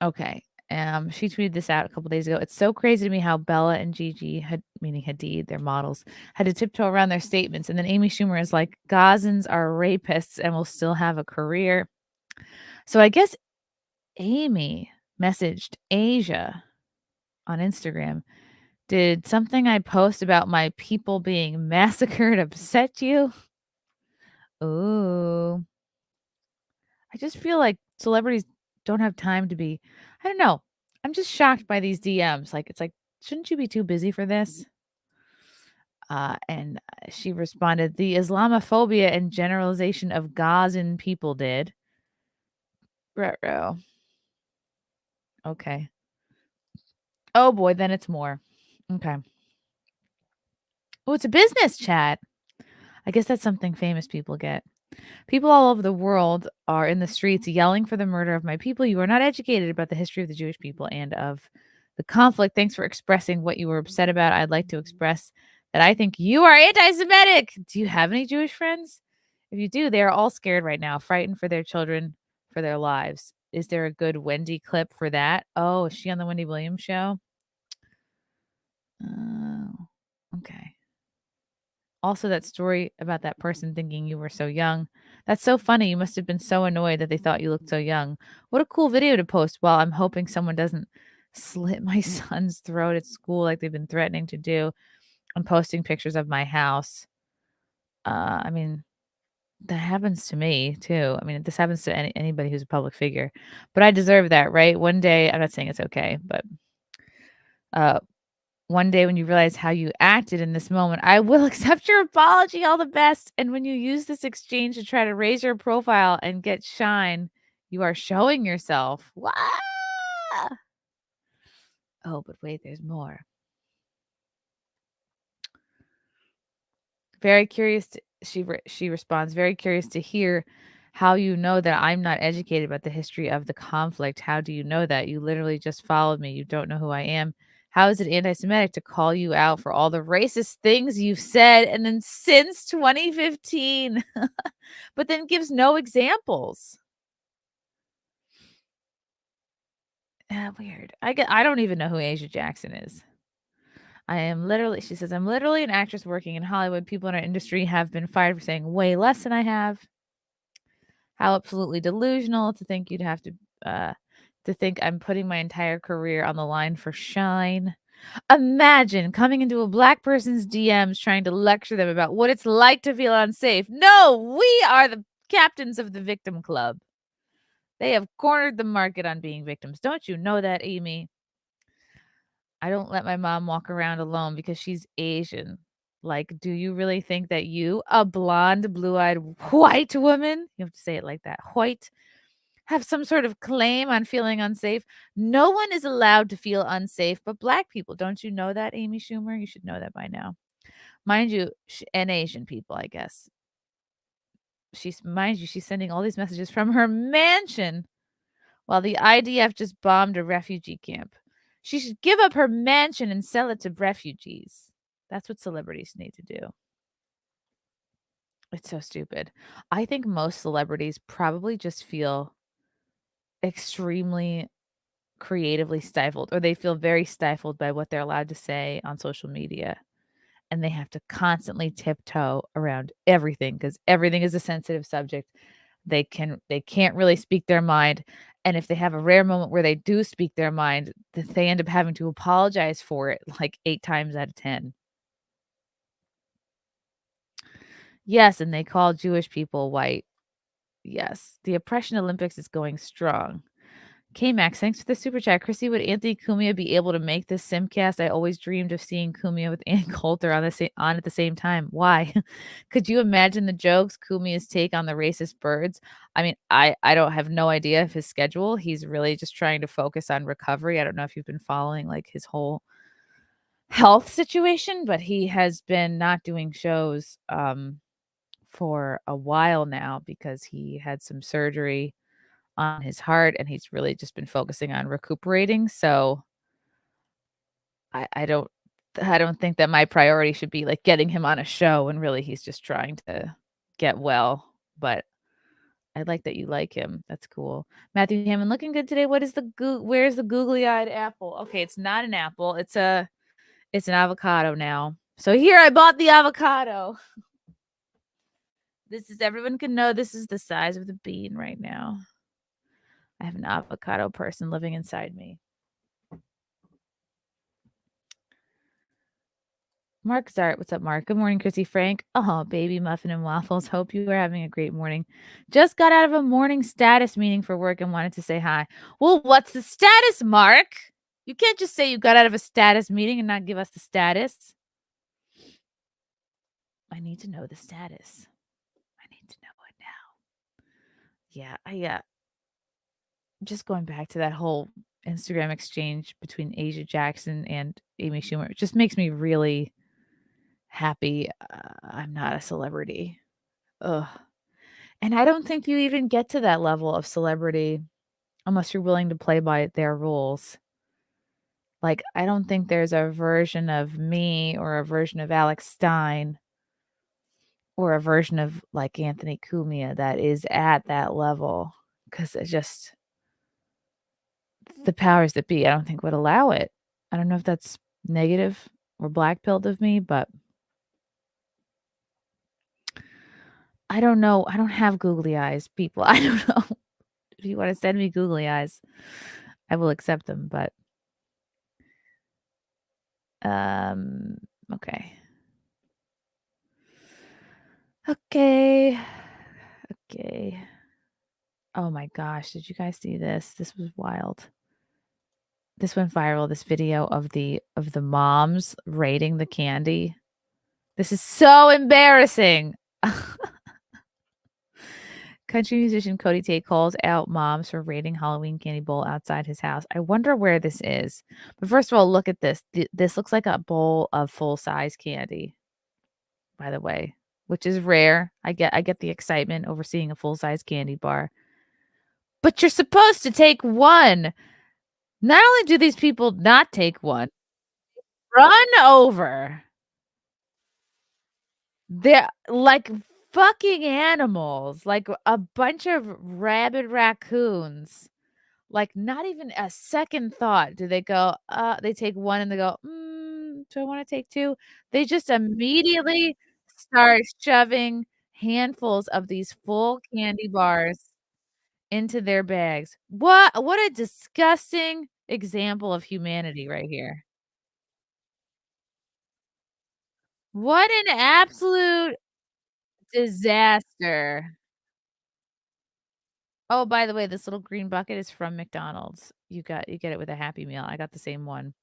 Okay. She tweeted this out a couple days ago. It's so crazy to me how Bella and Gigi, meaning Hadid, their models, had to tiptoe around their statements. And then Amy Schumer is like, Gazans are rapists and will still have a career. So I guess Amy messaged Asia on Instagram. Did something I post about my people being massacred upset you? Ooh. I just feel like celebrities don't have time to be, I don't know. I'm just shocked by these DMs. Like, it's like, shouldn't you be too busy for this? And she responded, the Islamophobia and generalization of Gazan people did. Ruh-roh. Okay. Oh boy, then it's more. Okay. Oh, it's a business chat. I guess that's something famous people get. People all over the world are in the streets yelling for the murder of my people. You are not educated about the history of the Jewish people and of the conflict. Thanks for expressing what you were upset about. I'd like to express that I think you are anti-Semitic. Do you have any Jewish friends? If you do, they are all scared right now, frightened for their children, for their lives. Is there a good Wendy clip for that? Oh, is she on the Wendy Williams show? Oh, okay. Also, that story about that person thinking you were so young. That's so funny. You must have been so annoyed that they thought you looked so young. What a cool video to post. Well, I'm hoping someone doesn't slit my son's throat at school like they've been threatening to do. I'm posting pictures of my house. I mean, that happens to me too. I mean, this happens to anybody who's a public figure. But I deserve that, right? One day, I'm not saying it's okay, but one day when you realize how you acted in this moment, I will accept your apology. All the best. And when you use this exchange to try to raise your profile and get shine, you are showing yourself. Wah! Oh, but wait, there's more. Very curious. She responds, very curious to hear how you know that I'm not educated about the history of the conflict. How do you know that? You literally just followed me. You don't know who I am. How is it anti-Semitic to call you out for all the racist things you've said and then since 2015, but then gives no examples? Weird. I don't even know who Asia Jackson is. She says, I'm literally an actress working in Hollywood. People in our industry have been fired for saying way less than I have. How absolutely delusional to think you'd have to think I'm putting my entire career on the line for shine. Imagine coming into a black person's DMs trying to lecture them about what it's like to feel unsafe. No, we are the captains of the victim club. They have cornered the market on being victims. Don't you know that, Amy? I don't let my mom walk around alone because she's Asian. Like, do you really think that you, a blonde, blue-eyed white woman, you have to say it like that, white, have some sort of claim on feeling unsafe? No one is allowed to feel unsafe but black people. Don't you know that, Amy Schumer? You should know that by now. Mind you, and Asian people, I guess. She's sending all these messages from her mansion while the IDF just bombed a refugee camp. She should give up her mansion and sell it to refugees. That's what celebrities need to do. It's so stupid. I think most celebrities probably just feel extremely creatively stifled, or they feel very stifled by what they're allowed to say on social media. And they have to constantly tiptoe around everything because everything is a sensitive subject. They can't really speak their mind. And if they have a rare moment where they do speak their mind, they end up having to apologize for it like 8 times out of 10. Yes, and they call Jewish people white. Yes, the oppression Olympics is going strong. K-Max, thanks for the super chat. Chrissy, would Anthony Cumia be able to make this Simpcast? I always dreamed of seeing Cumia with Ann Coulter on at the same time. Why? Could you imagine the jokes? Cumia's take on the racist birds? I mean, I don't have no idea of his schedule. He's really just trying to focus on recovery. I don't know if you've been following like his whole health situation, but he has been not doing shows for a while now because he had some surgery on his heart and he's really just been focusing on recuperating. So I don't think that my priority should be like getting him on a show when really he's just trying to get well. But I like that you like him. That's cool. Matthew Hammond looking good today. What is where's the googly-eyed apple? Okay, it's not an apple. It's an avocado now. So here I bought the avocado. This is everyone can know this is the size of the bean right now. I have an avocado person living inside me. Mark Zart, what's up, Mark? Good morning, Chrissy Frank. Oh, baby muffin and waffles. Hope you are having a great morning. Just got out of a morning status meeting for work and wanted to say hi. Well, what's the status, Mark? You can't just say you got out of a status meeting and not give us the status. I need to know the status. I need to know it now. Yeah, just going back to that whole Instagram exchange between Asia Jackson and Amy Schumer, it just makes me really happy I'm not a celebrity. Ugh. And I don't think you even get to that level of celebrity unless you're willing to play by their rules. Like, I don't think there's a version of me or a version of Alex Stein or a version of like Anthony Cumia that is at that level because it just the powers that be, I don't think would allow it. I don't know if that's negative or black-pilled of me, but I don't know. I don't have googly eyes, people. I don't know. If you want to send me googly eyes, I will accept them, but okay. Okay. Oh my gosh, did you guys see this? This was wild. This went viral, this video of the moms raiding the candy. This is so embarrassing. Country musician Cody Tate calls out moms for raiding Halloween candy bowl outside his house. I wonder where this is. But first of all, look at this. This looks like a bowl of full-size candy, by the way, which is rare. I get the excitement over seeing a full-size candy bar. But you're supposed to take one. Not only do these people not take one, run over. They're like fucking animals, like a bunch of rabid raccoons. Like not even a second thought do they go, they take one and they go, do I want to take two? They just immediately start shoving handfuls of these full candy bars into their bags. What a disgusting example of humanity right here. What an absolute disaster. Oh, by the way, this little green bucket is from McDonald's. You get it with a Happy Meal. I got the same one.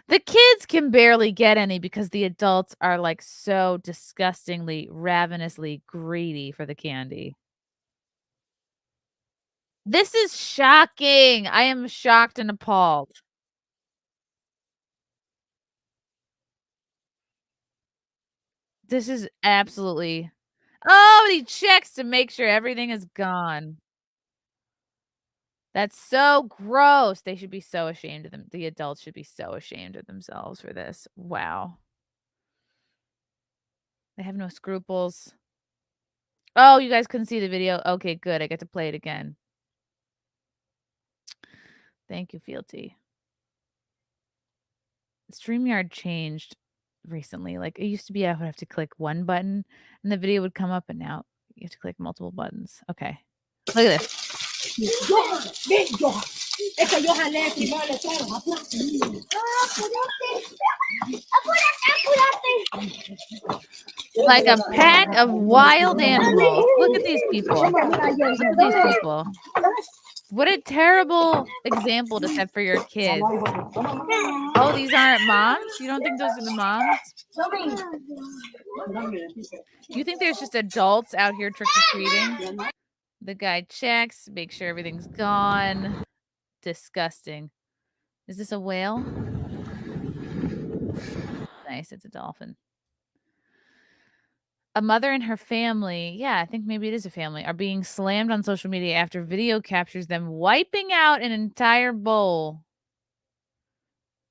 The kids can barely get any because the adults are like so disgustingly, ravenously greedy for the candy. This is shocking. I am shocked and appalled. This is absolutely. Oh, and he checks to make sure everything is gone. That's so gross. They should be so ashamed of them. The adults should be so ashamed of themselves for this. Wow. They have no scruples. Oh, you guys couldn't see the video? Okay, good. I get to play it again. Thank you, Fealty. StreamYard changed recently. Like, it used to be I would have to click one button and the video would come up, and now you have to click multiple buttons. Okay. Look at this. like a pack of wild animals. Look at these people. Look at these people. What a terrible example to set for your kids. Oh, these aren't moms? You don't think those are the moms? You think there's just adults out here trick-or-treating? The guy checks, make sure everything's gone. Disgusting. Is this a whale? Nice, it's a dolphin. A mother and her family, yeah, I think maybe it is a family, are being slammed on social media after video captures them wiping out an entire bowl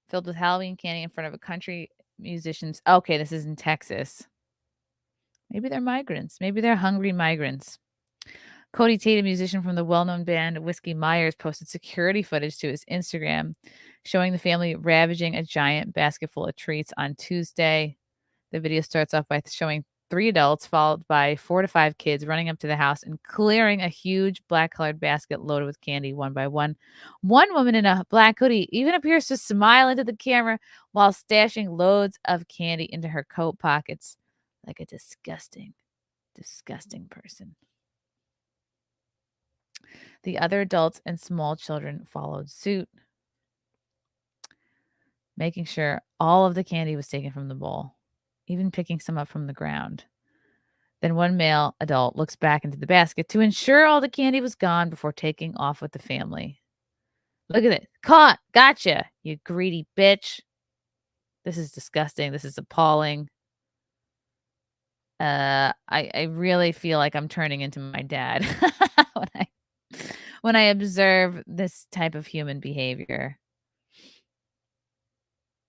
filled with Halloween candy in front of a country musicians. Okay, this is in Texas. Maybe they're migrants. Maybe they're hungry migrants. Cody Tate, a musician from the well-known band Whiskey Myers, posted security footage to his Instagram showing the family ravaging a giant basket full of treats on Tuesday. The video starts off by showing 3 adults followed by 4 to 5 kids running up to the house and clearing a huge black-colored basket loaded with candy one by one. One woman in a black hoodie even appears to smile into the camera while stashing loads of candy into her coat pockets like a disgusting, disgusting person. The other adults and small children followed suit, making sure all of the candy was taken from the bowl, even picking some up from the ground. Then one male adult looks back into the basket to ensure all the candy was gone before taking off with the family. Look at it. Caught. Gotcha, you greedy bitch. This is disgusting. This is appalling. I really feel like I'm turning into my dad when I observe this type of human behavior.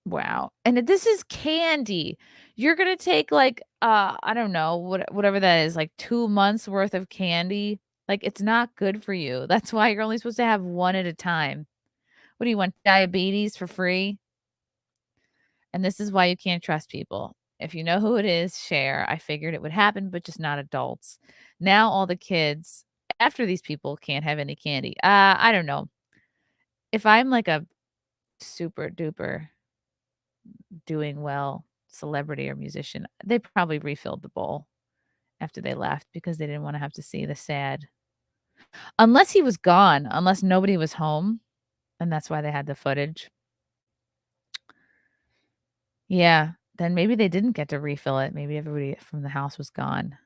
Wow. And this is candy. You're gonna take like I don't know, whatever that is, like 2 months worth of candy. Like it's not good for you. That's why you're only supposed to have one at a time. What do you want? Diabetes for free? And this is why you can't trust people. If you know who it is, share. I figured it would happen, but just not adults. Now all the kids after these people can't have any candy. I don't know. If I'm like a super duper doing well celebrity or musician, they probably refilled the bowl after they left because they didn't want to have to see the sad. Unless he was gone, unless nobody was home, and that's why they had the footage. Yeah, then maybe they didn't get to refill it. Maybe everybody from the house was gone.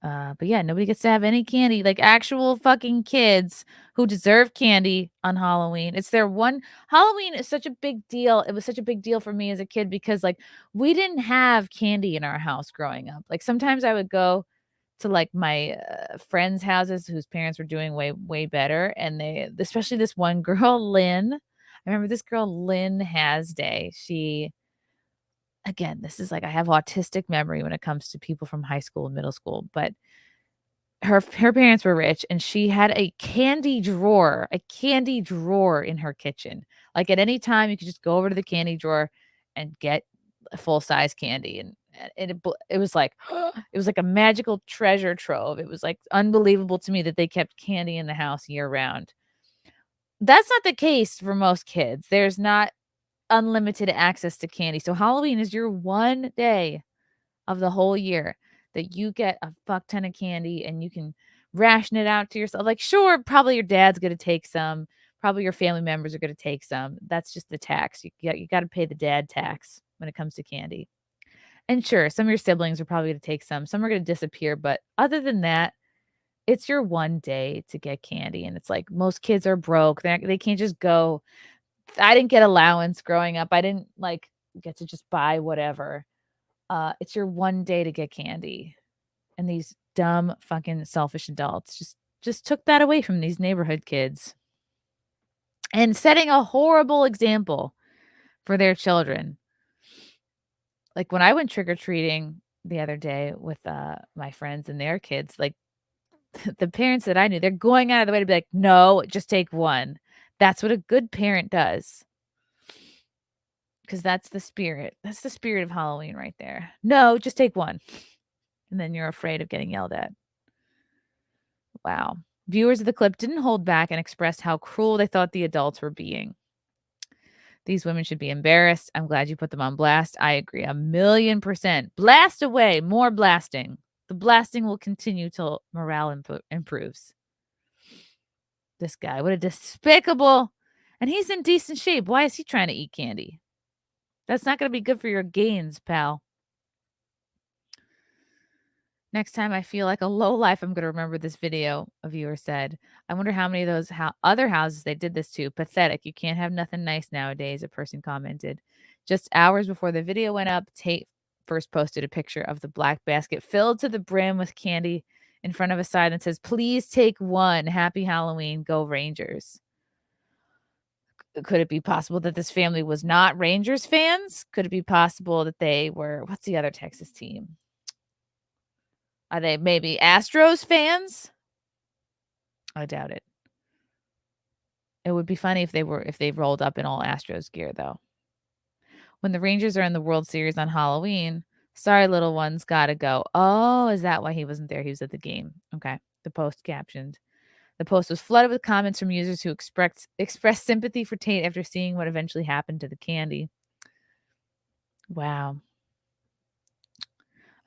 But yeah, nobody gets to have any candy. Like actual fucking kids who deserve candy on Halloween. It's their one. Halloween is such a big deal. It was such a big deal for me as a kid because like we didn't have candy in our house growing up. Like sometimes I would go to like my friends' houses whose parents were doing way better, and they, especially this one girl, Lynn. I remember this girl, Lynn Hasday. She, again, this is like I have autistic memory when it comes to people from high school and middle school, but her parents were rich and she had a candy drawer in her kitchen. Like at any time you could just go over to the candy drawer and get a full-size candy, and it was like it was like a magical treasure trove. It was like unbelievable to me that they kept candy in the house year round. That's not the case for most kids. There's not unlimited access to candy. So Halloween is your one day of the whole year that you get a fuck ton of candy and you can ration it out to yourself. Like, sure, probably your dad's going to take some. Probably your family members are going to take some. That's just the tax. You got to pay the dad tax when it comes to candy. And sure, some of your siblings are probably going to take some. Some are going to disappear. But other than that, it's your one day to get candy. And it's like most kids are broke. They can't just go. I didn't get allowance growing up. I didn't like get to just buy whatever. It's your one day to get candy. And these dumb fucking selfish adults just took that away from these neighborhood kids. And setting a horrible example for their children. Like when I went trick-or-treating the other day with my friends and their kids, like the parents that I knew, they're going out of the way to be like, no, just take one. That's what a good parent does. Because that's the spirit. That's the spirit of Halloween right there. No, just take one. And then you're afraid of getting yelled at. Wow. Viewers of the clip didn't hold back and expressed how cruel they thought the adults were being. These women should be embarrassed. I'm glad you put them on blast. I agree 1,000,000%. Blast away. More blasting. The blasting will continue till morale improves. This guy, what a despicable. And he's in decent shape. Why is he trying to eat candy? That's not going to be good for your gains, pal. Next time I feel like a lowlife, I'm going to remember this video, a viewer said. I wonder how many of those other houses they did this to. Pathetic. You can't have nothing nice nowadays, a person commented. Just hours before the video went up, Tate first posted a picture of the black basket filled to the brim with candy in front of a sign that says, please take one. Happy Halloween. Go Rangers. Could it be possible that this family was not Rangers fans? Could it be possible that they were, what's the other Texas team? Are they maybe Astros fans? I doubt it. It would be funny if they rolled up in all Astros gear, though. When the Rangers are in the World Series on Halloween, sorry, little ones, gotta go. Oh, is that why he wasn't there? He was at the game. Okay. The post captioned. The post was flooded with comments from users who expressed sympathy for Tate after seeing what eventually happened to the candy. Wow.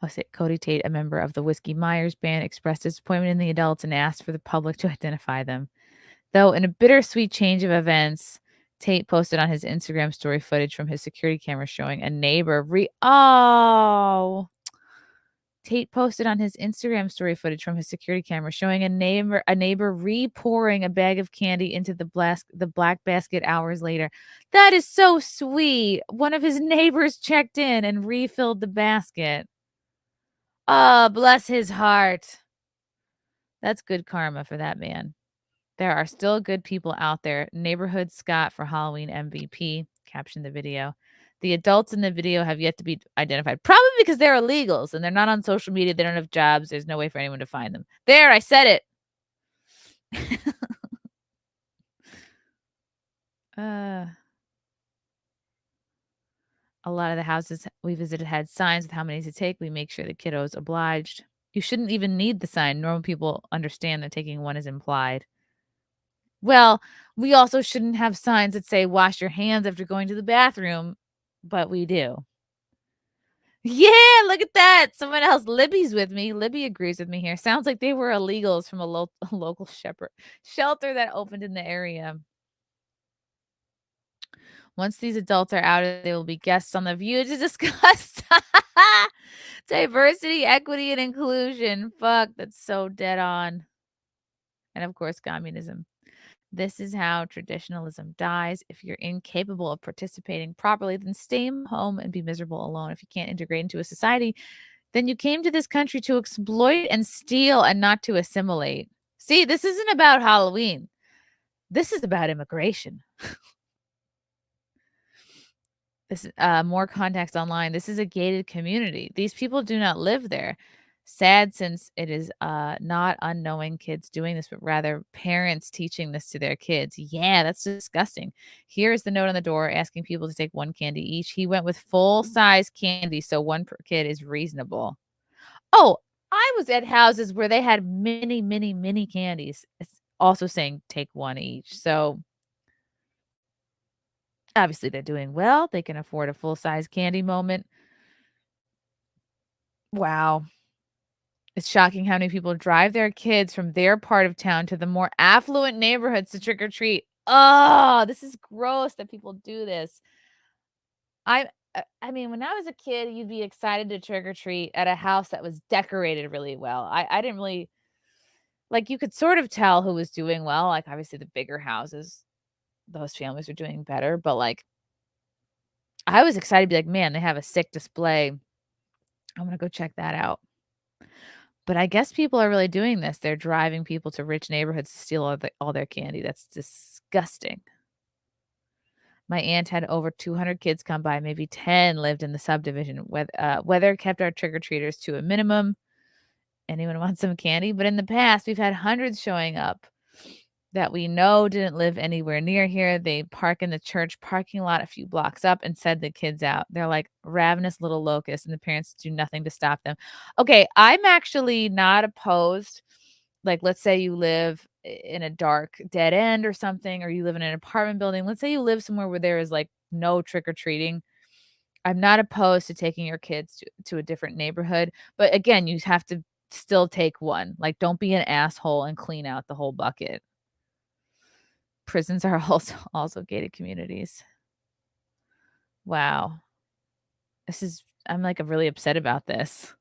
I'll say Cody Tate, a member of the Whiskey Myers band, expressed disappointment in the adults and asked for the public to identify them. Though in a bittersweet change of events, Tate posted on his Instagram story footage from his security camera showing a neighbor Tate posted on his Instagram story footage from his security camera showing a neighbor re-pouring a bag of candy into the black basket hours later. That is so sweet. One of his neighbors checked in and refilled the basket. Oh, bless his heart. That's good karma for that man. There are still good people out there. Neighborhood Scott for Halloween MVP captioned the video. The adults in the video have yet to be identified, probably because they're illegals and they're not on social media. They don't have jobs. There's no way for anyone to find them. There, I said it. A lot of the houses we visited had signs with how many to take. We make sure the kiddos obliged. You shouldn't even need the sign. Normal people understand that taking one is implied. Well, we also shouldn't have signs that say wash your hands after going to the bathroom, but we do. Yeah, look at that. Someone else, Libby's with me. Libby agrees with me here. Sounds like they were illegals from a local shelter that opened in the area. Once these adults are out, they will be guests on The View to discuss diversity, equity, and inclusion. Fuck, that's so dead on. And of course, communism. This is how traditionalism dies. If you're incapable of participating properly, then stay home and be miserable alone. If you can't integrate into a society, then you came to this country to exploit and steal and not to assimilate. See, this isn't about Halloween. This is about immigration. This more context online. This is a gated community. These people do not live there. Sad, since it is not unknowing kids doing this, but rather parents teaching this to their kids. Yeah, that's disgusting. Here's the note on the door asking people to take one candy each. He went with full-size candy, so one per kid is reasonable. Oh, I was at houses where they had many, many, many candies. It's also saying take one each. So obviously they're doing well. They can afford a full-size candy moment. Wow. It's shocking how many people drive their kids from their part of town to the more affluent neighborhoods to trick or treat. Oh, this is gross that people do this. I mean, when I was a kid, you'd be excited to trick or treat at a house that was decorated really well. I didn't really, like, you could sort of tell who was doing well. Like, obviously the bigger houses, those families are doing better. But like, I was excited to be like, man, they have a sick display. I'm going to go check that out. But I guess people are really doing this. They're driving people to rich neighborhoods to steal all their candy. That's disgusting. My aunt had over 200 kids come by. Maybe 10 lived in the subdivision. Weather kept our trick-or-treaters to a minimum. Anyone want some candy? But in the past, we've had hundreds showing up that we know didn't live anywhere near here. They park in the church parking lot a few blocks up and send the kids out. They're like ravenous little locusts, and the parents do nothing to stop them. Okay, I'm actually not opposed. Like, let's say you live in a dark dead end or something, or you live in an apartment building. Let's say you live somewhere where there is like no trick-or-treating. I'm not opposed to taking your kids to a different neighborhood, but again, you have to still take one. Like, don't be an asshole and clean out the whole bucket. Prisons are also gated communities. Wow. I'm like really upset about this.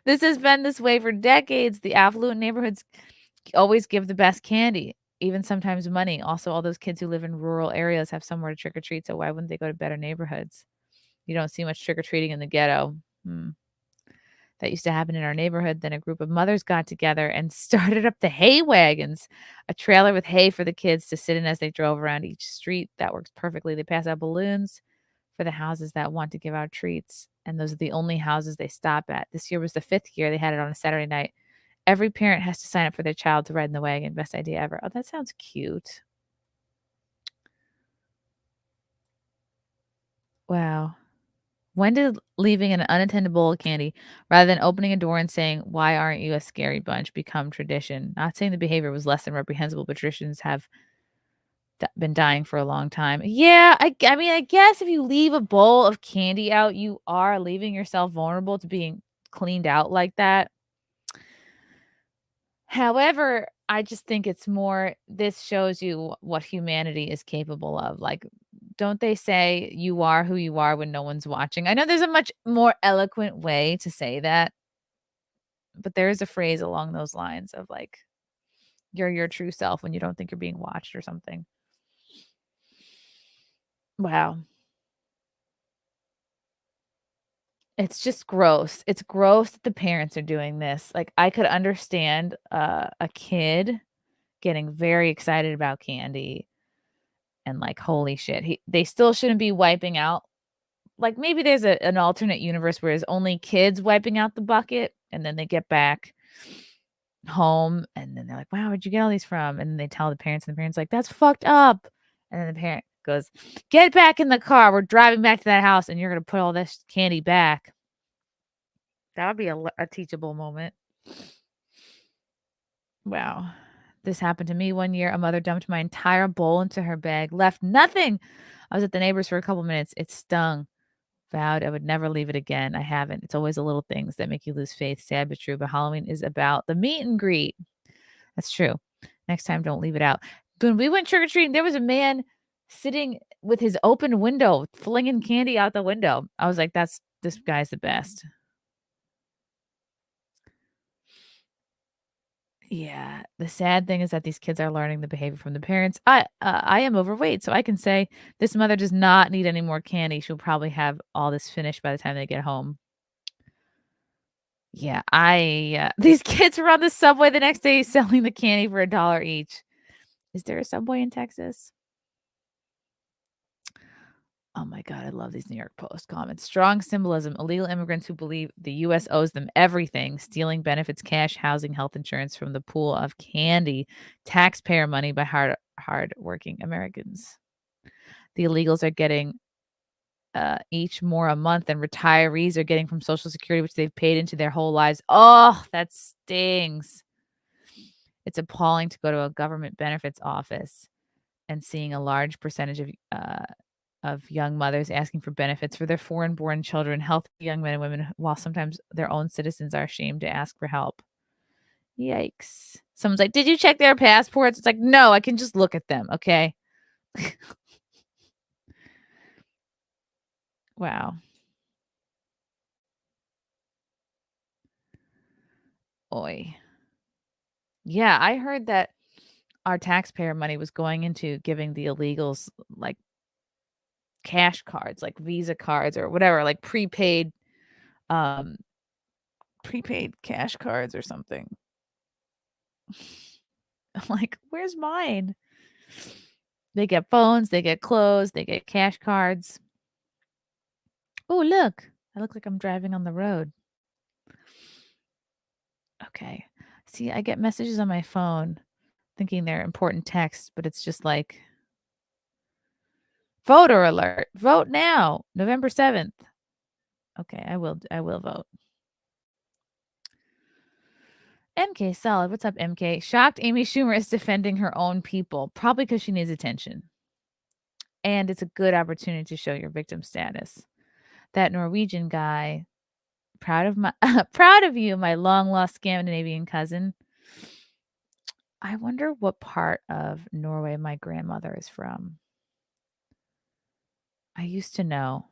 This has been this way for decades. The affluent neighborhoods always give the best candy, even sometimes money. Also, all those kids who live in rural areas have somewhere to trick or treat, so why wouldn't they go to better neighborhoods? You don't see much trick or treating in the ghetto. That used to happen in our neighborhood. Then a group of mothers got together and started up the hay wagons, a trailer with hay for the kids to sit in as they drove around each street. That works perfectly. They pass out balloons for the houses that want to give out treats, and those are the only houses they stop at. This year was the 5th year. They had it on a Saturday night. Every parent has to sign up for their child to ride in the wagon. Best idea ever. Oh, that sounds cute. Wow. When did leaving an unattended bowl of candy rather than opening a door and saying, "Why aren't you a scary bunch?" become tradition? Not saying the behavior was less than reprehensible, but traditions have been dying for a long time. Yeah, I mean, I guess if you leave a bowl of candy out, you are leaving yourself vulnerable to being cleaned out like that. However, I just think it's more this shows you what humanity is capable of. Like, don't they say you are who you are when no one's watching? I know there's a much more eloquent way to say that, but there is a phrase along those lines of like, you're your true self when you don't think you're being watched or something. Wow. It's just gross. It's gross that the parents are doing this. Like, I could understand a kid getting very excited about candy and like, holy shit, they still shouldn't be wiping out. Like, maybe there's an alternate universe where it's only kids wiping out the bucket, and then they get back home, and then they're like, "Wow, where'd you get all these from?" And then they tell the parents, and the parents like, "That's fucked up." And then the parent goes, "Get back in the car. We're driving back to that house, and you're gonna put all this candy back." That would be a teachable moment. Wow. This happened to me one year. A mother dumped my entire bowl into her bag, left nothing. I was at the neighbors for a couple minutes. It stung. Vowed I would never leave it again. I haven't. It's always the little things that make you lose faith. Sad but true. But Halloween is about the meet and greet. That's true. Next time, don't leave it out. When we went trick-or-treating, there was a man sitting with his open window, flinging candy out the window. I was like, this guy's the best. Yeah. The sad thing is that these kids are learning the behavior from the parents. I am overweight, so I can say this mother does not need any more candy. She'll probably have all this finished by the time they get home. Yeah, these kids were on the subway the next day selling the candy for $1 each. Is there a subway in Texas? Oh my God, I love these New York Post comments. Strong symbolism. Illegal immigrants who believe the U.S. owes them everything, stealing benefits, cash, housing, health insurance from the pool of candy, taxpayer money by hard-working Americans. The illegals are getting each more a month than retirees are getting from Social Security, which they've paid into their whole lives. Oh, that stings. It's appalling to go to a government benefits office and seeing a large percentage of young mothers asking for benefits for their foreign-born children, healthy young men and women, while sometimes their own citizens are ashamed to ask for help. Yikes. Someone's like, "Did you check their passports?" It's like, no, I can just look at them, okay? Wow. Oy. Yeah, I heard that our taxpayer money was going into giving the illegals, like, cash cards, like Visa cards or whatever, like prepaid cash cards or something. I'm like, where's mine? They get phones, they get clothes, they get cash cards. Oh, look. I look like I'm driving on the road. Okay. See, I get messages on my phone thinking they're important texts, but it's just like, voter alert. Vote now, November 7th. Okay, I will vote. MK Solid. What's up, MK? Shocked Amy Schumer is defending her own people, probably because she needs attention. And it's a good opportunity to show your victim status. That Norwegian guy, proud of you, my long lost Scandinavian cousin. I wonder what part of Norway my grandmother is from. I used to know.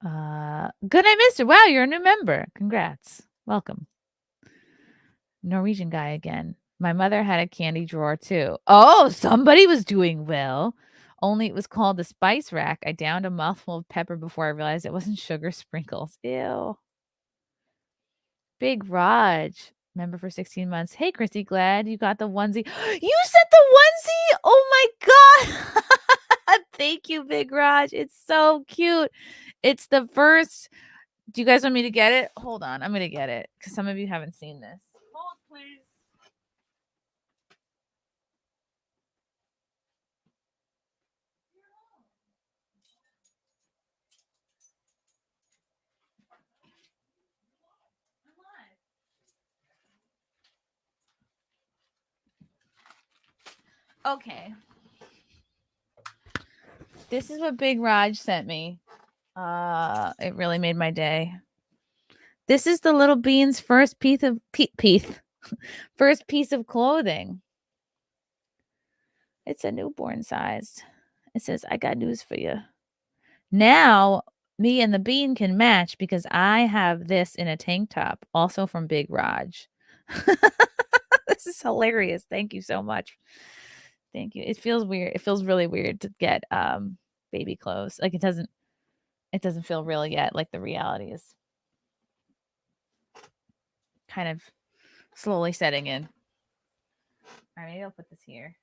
Good, I missed it. Wow, you're a new member. Congrats. Welcome. Norwegian guy again. My mother had a candy drawer too. Oh, somebody was doing well. Only it was called the spice rack. I downed a mouthful of pepper before I realized it wasn't sugar sprinkles. Ew. Big Raj, member for 16 months. Hey, Chrissy, glad you got the onesie. You sent the onesie? Oh my God. Thank you, Big Raj. It's so cute. It's the first. Do you guys want me to get it? Hold on. I'm going to get it because some of you haven't seen this. Hold, please. Okay. This is what Big Raj sent me. It really made my day. This is the little bean's first piece of first piece of clothing. It's a newborn sized. It says, I got news for you. Now, me and the bean can match because I have this in a tank top, also from Big Raj. This is hilarious. Thank you so much. Thank you. It feels weird. It feels really weird to get baby clothes. Like it doesn't feel real yet. Like the reality is kind of slowly setting in. All right, maybe I'll put this here.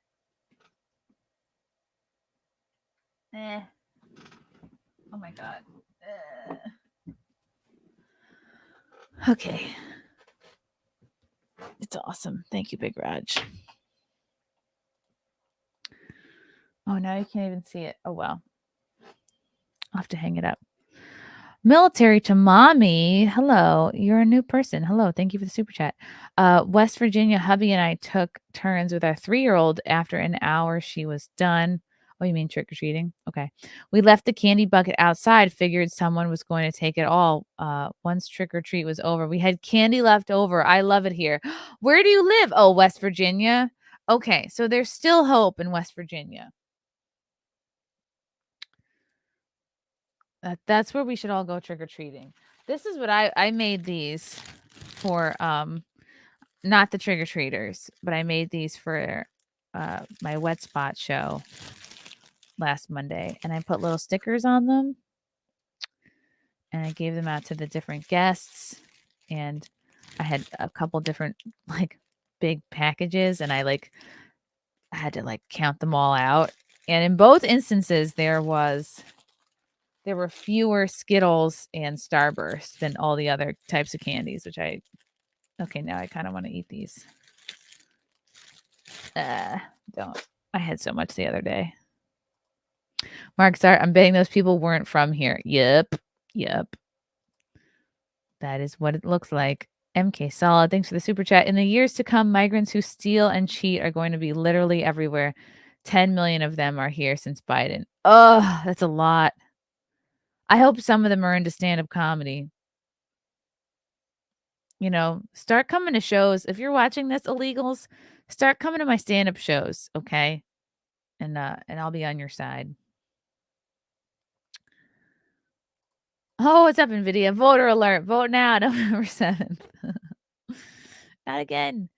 Oh my God. Okay. It's awesome. Thank you, Big Raj. Oh, now you can't even see it. Oh, well. I'll have to hang it up. Military to mommy. Hello. You're a new person. Hello. Thank you for the super chat. West Virginia hubby and I took turns with our 3-year-old. After an hour, she was done. Oh, you mean trick-or-treating? Okay. We left the candy bucket outside, figured someone was going to take it all. Once trick-or-treat was over, we had candy left over. I love it here. Where do you live? Oh, West Virginia. Okay. So there's still hope in West Virginia. That's where we should all go trick-or-treating. This is what I made these for, not the trick-or-treaters, but I made these for my wet spot show last Monday. And I put little stickers on them. And I gave them out to the different guests. And I had a couple different, like, big packages. And I had to, count them all out. And in both instances, there were fewer Skittles and Starburst than all the other types of candies, which okay, now I kind of want to eat these. Don't. I had so much the other day. Mark, sorry, I'm betting those people weren't from here. Yep. That is what it looks like. MK Solid, thanks for the super chat. In the years to come, migrants who steal and cheat are going to be literally everywhere. 10 million of them are here since Biden. Oh, that's a lot. I hope some of them are into stand-up comedy. Start coming to shows. If you're watching this, illegals, start coming to my stand-up shows, okay? And I'll be on your side. Oh, what's up, NVIDIA? Voter alert. Vote now, November 7th. Not again.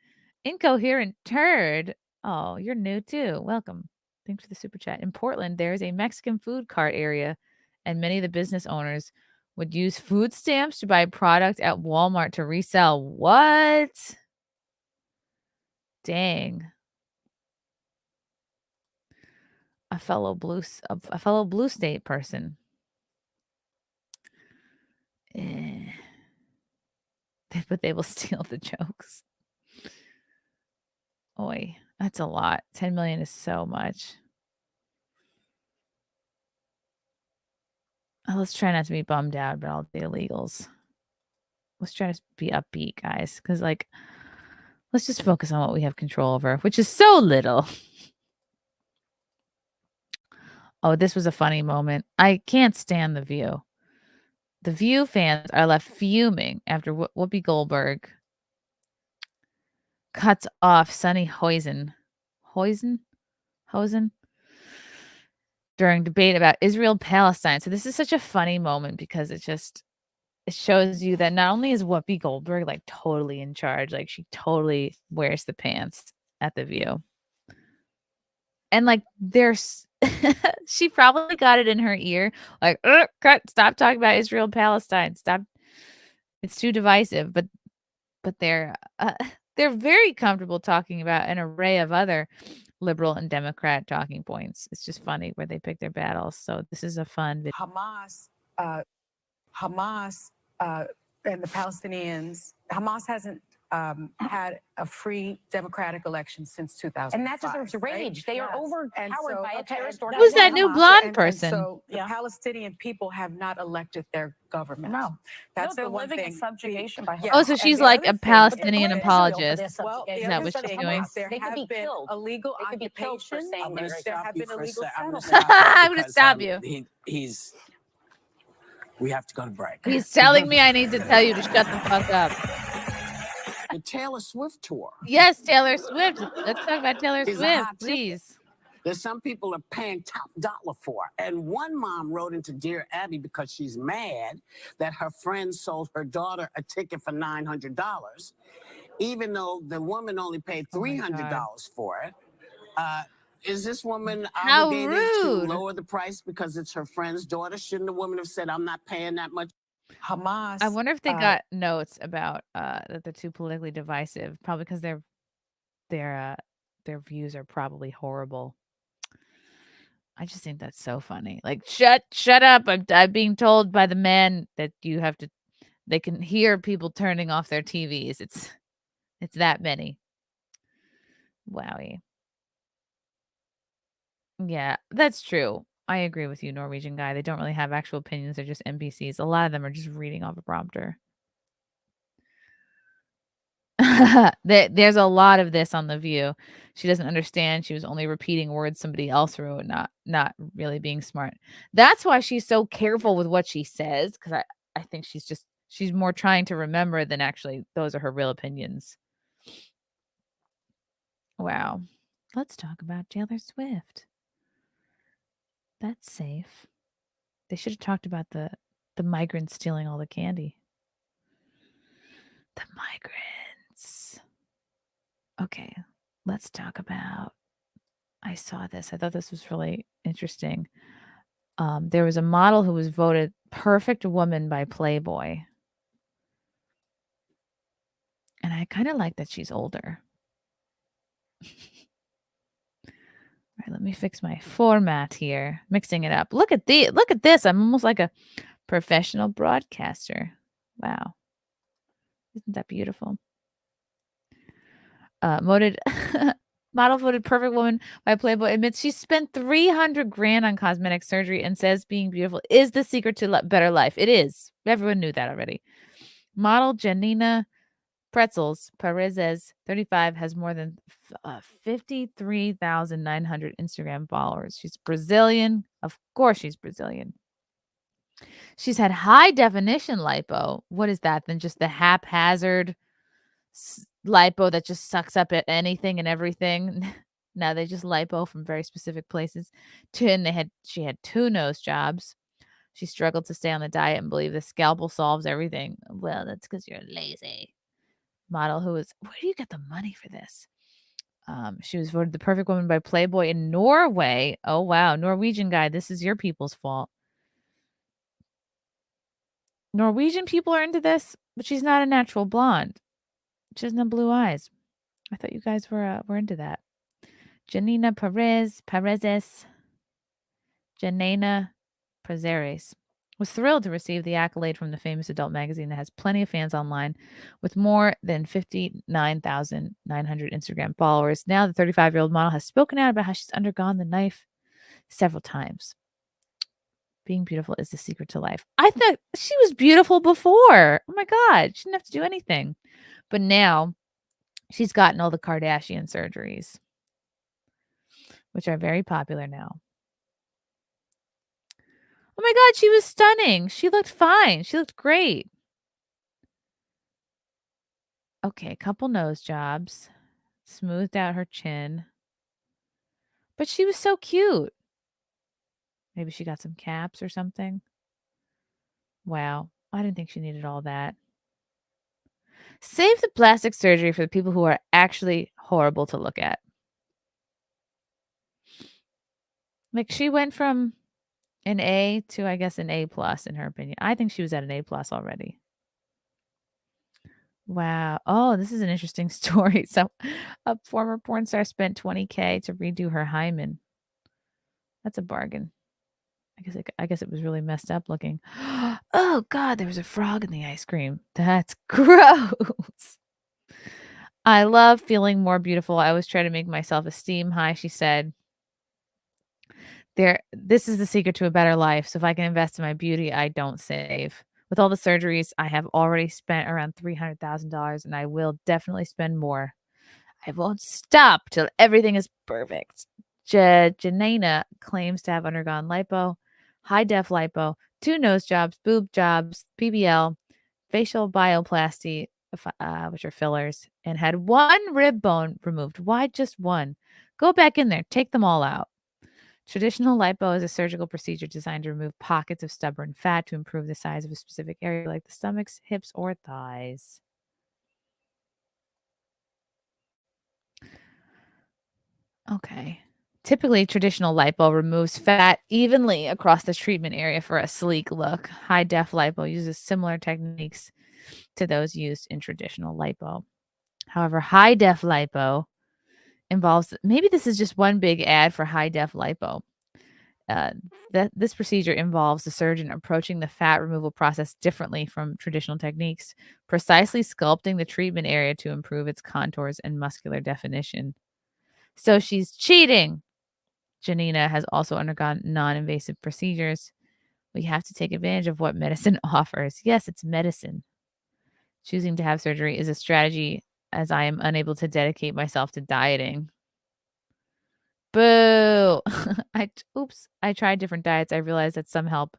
Incoherent turd. Oh, you're new too. Welcome. Thanks for the super chat. In Portland, there is a Mexican food cart area, and many of the business owners would use food stamps to buy product at Walmart to resell. What? Dang. A fellow blue state person. But they will steal the jokes. Oi, that's a lot. 10 million is so much. Oh, let's try not to be bummed out about all the illegals. Let's try to be upbeat, guys. Because, let's just focus on what we have control over, which is so little. Oh, this was a funny moment. I can't stand The View. The View fans are left fuming after Whoopi Goldberg cuts off Sunny Hosen during debate about Israel-Palestine. So this is such a funny moment because it shows you that not only is Whoopi Goldberg like totally in charge, like she totally wears the pants at The View. And like there's she probably got it in her ear, like, cut, stop talking about Israel-Palestine. Stop. It's too divisive, but they're very comfortable talking about an array of other liberal and Democrat talking points. It's just funny where they pick their battles. So this is a fun video. Hamas and the Palestinians. Hamas hasn't had a free democratic election since 2000. And that deserves rage. They are overpowered by a terrorist organization. Who's that new blonde person? So the Palestinian people have not elected their government. No. That's they're the one living thing. in subjugation by Yeah. Oh, so And she's the like other a thing- Palestinian Israel for apologist. this Well, the Is other that what thing she's is doing? There They could have be been killed. illegal They could be killed for occupations. saying I'm gonna this. There stop have you been for a illegal sec. I'm gonna settlements. stop you I'm gonna because, stop you. He's. We have to go to break. He's telling me I need to tell you to shut the fuck up. The Taylor Swift tour. Yes, Taylor Swift. Let's talk about Taylor Is a Swift, hot ticket. please. That some people are paying top dollar for. And one mom wrote into Dear Abby because she's mad that her friend sold her daughter a ticket for $900, even though the woman only paid $300 for it. Is this woman How obligated rude. to lower the price because it's her friend's daughter? Shouldn't the woman have said, I'm not paying that much? Hamas. I wonder if they got notes about that they're too politically divisive. Probably because their views are probably horrible. I just think that's so funny. Like, shut up. I'm being told by the men that you have to. They can hear people turning off their TVs. It's that many. Wowie. Yeah, that's true. I agree with you, Norwegian guy. They don't really have actual opinions. They're just NPCs. A lot of them are just reading off a prompter. There's a lot of this on The View. She doesn't understand. She was only repeating words somebody else wrote, not really being smart. That's why she's so careful with what she says, because I think she's more trying to remember than actually those are her real opinions. Wow. Let's talk about Taylor Swift. That's safe. They should have talked about the migrants stealing all the candy. The migrants. Okay, let's talk about. I saw this. I thought this was really interesting. There was a model who was voted perfect woman by Playboy. And I kind of like that she's older. All right, let me fix my format here. Mixing it up. Look at this. I'm almost like a professional broadcaster. Wow. Isn't that beautiful? Model voted perfect woman by Playboy admits she spent $300,000 on cosmetic surgery and says being beautiful is the secret to better life. It is. Everyone knew that already. Model Janina Pretzels Perez's 35 has more than 53,900 Instagram followers. She's Brazilian. Of course she's Brazilian. She's had high definition lipo. What is that? Then just the haphazard lipo that just sucks up at anything and everything. Now they just lipo from very specific places. She had 2 nose jobs. She struggled to stay on the diet and believe the scalpel solves everything. Well, that's because you're lazy. Model who is, where do you get the money for this? She was voted the perfect woman by Playboy in Norway. Oh, wow. Norwegian guy, this is your people's fault. Norwegian people are into this, but she's not a natural blonde. She doesn't have blue eyes. I thought you guys were into that. Janina Perez's was thrilled to receive the accolade from the famous adult magazine that has plenty of fans online with more than 59,900 Instagram followers. Now the 35-year-old model has spoken out about how she's undergone the knife several times. Being beautiful is the secret to life. I thought she was beautiful before. Oh my God. She didn't have to do anything. But now she's gotten all the Kardashian surgeries, which are very popular now. Oh my God, she was stunning. She looked fine. She looked great. Okay, a couple nose jobs. Smoothed out her chin. But she was so cute. Maybe she got some caps or something. Wow. I didn't think she needed all that. Save the plastic surgery for the people who are actually horrible to look at. Like, she went from an A to, I guess, an A+ in her opinion. I think she was at an A+ already. Wow. Oh, this is an interesting story. So, a former porn star spent $20K to redo her hymen. That's a bargain. I guess it was really messed up looking. Oh God, there was a frog in the ice cream. That's gross. I love feeling more beautiful. I always try to make myself esteem high, she said. This is the secret to a better life. So if I can invest in my beauty, I don't save. With all the surgeries, I have already spent around $300,000 and I will definitely spend more. I won't stop till everything is perfect. Janina claims to have undergone lipo, high-def lipo, 2 nose jobs, boob jobs, PBL, facial bioplasty, which are fillers, and had 1 rib bone removed. Why just 1? Go back in there. Take them all out. Traditional lipo is a surgical procedure designed to remove pockets of stubborn fat to improve the size of a specific area like the stomachs, hips, or thighs. Okay. Typically, traditional lipo removes fat evenly across the treatment area for a sleek look. High-def lipo uses similar techniques to those used in traditional lipo. However, high-def lipo involves, maybe this is just one big ad for high-def lipo. This procedure involves the surgeon approaching the fat removal process differently from traditional techniques, precisely sculpting the treatment area to improve its contours and muscular definition. So she's cheating. Janina has also undergone non-invasive procedures. We have to take advantage of what medicine offers. Yes, it's medicine. Choosing to have surgery is a strategy as I am unable to dedicate myself to dieting. Boo! I tried different diets. I realized that some help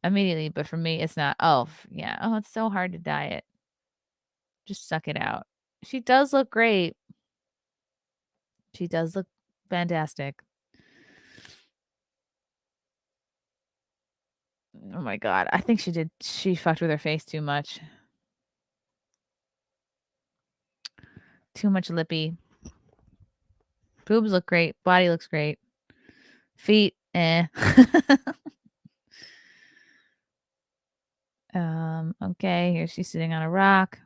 immediately, but for me, it's not. Oh, yeah. Oh, it's so hard to diet. Just suck it out. She does look great. She does look fantastic. Oh my God. I think she fucked with her face too much. Too much lippy. Boobs look great. Body looks great. Feet, eh. Okay, here she's sitting on a rock.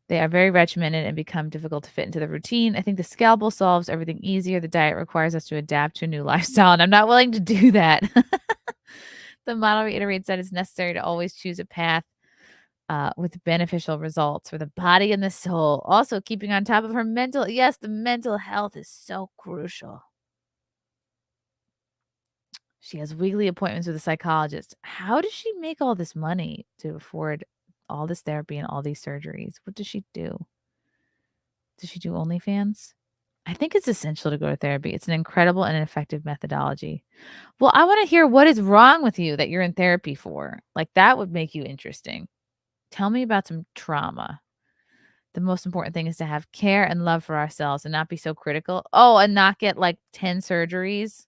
They are very regimented and become difficult to fit into the routine. I think the scalpel solves everything easier. The diet requires us to adapt to a new lifestyle, and I'm not willing to do that. The model reiterates that it's necessary to always choose a path with beneficial results for the body and the soul. Also, keeping on top of her mental. Yes, the mental health is so crucial. She has weekly appointments with a psychologist. How does she make all this money to afford all this therapy and all these surgeries? What does she do? Does she do OnlyFans? I think it's essential to go to therapy. It's an incredible and an effective methodology. Well, I want to hear what is wrong with you that you're in therapy for. Like, that would make you interesting. Tell me about some trauma. The most important thing is to have care and love for ourselves and not be so critical. Oh, and not get like 10 surgeries.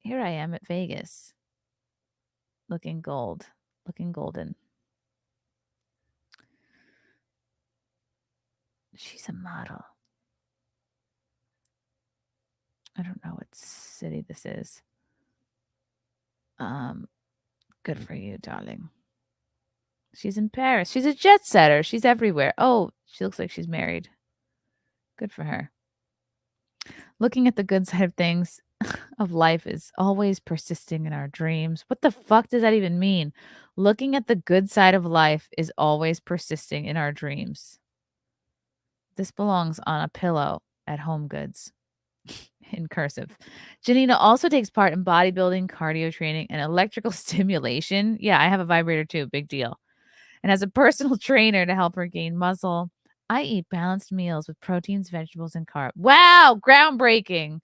Here I am at Vegas. Looking golden. She's a model. I don't know what city this is. Good for you, darling. She's in Paris. She's a jet setter. She's everywhere. Oh, she looks like she's married. Good for her. Looking at the good side of things of life is always persisting in our dreams. What the fuck does that even mean? Looking at the good side of life is always persisting in our dreams. This belongs on a pillow at Home Goods. In cursive. Janina also takes part in bodybuilding, cardio training, and electrical stimulation. Yeah, I have a vibrator too. Big deal. And as a personal trainer to help her gain muscle, I eat balanced meals with proteins, vegetables, and carbs. Wow, groundbreaking.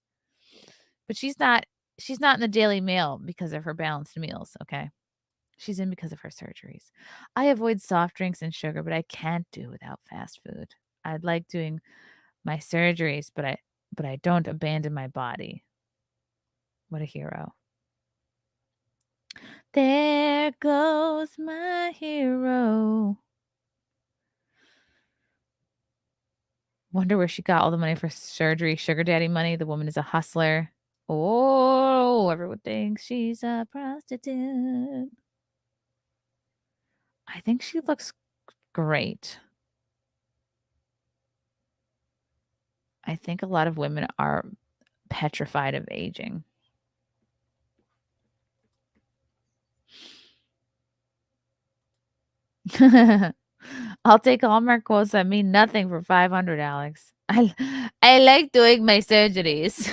But she's not She's not in the Daily Mail because of her balanced meals, okay? She's in because of her surgeries. I avoid soft drinks and sugar, but I can't do without fast food. I'd like doing my surgeries, but I don't abandon my body. What a hero. There goes my hero. Wonder where she got all the money for surgery. Sugar daddy money. The woman is a hustler. Oh, everyone thinks she's a prostitute. I think she looks great. I think a lot of women are petrified of aging. I'll take Hallmark quotes that mean nothing for $500, Alex. I like doing my surgeries.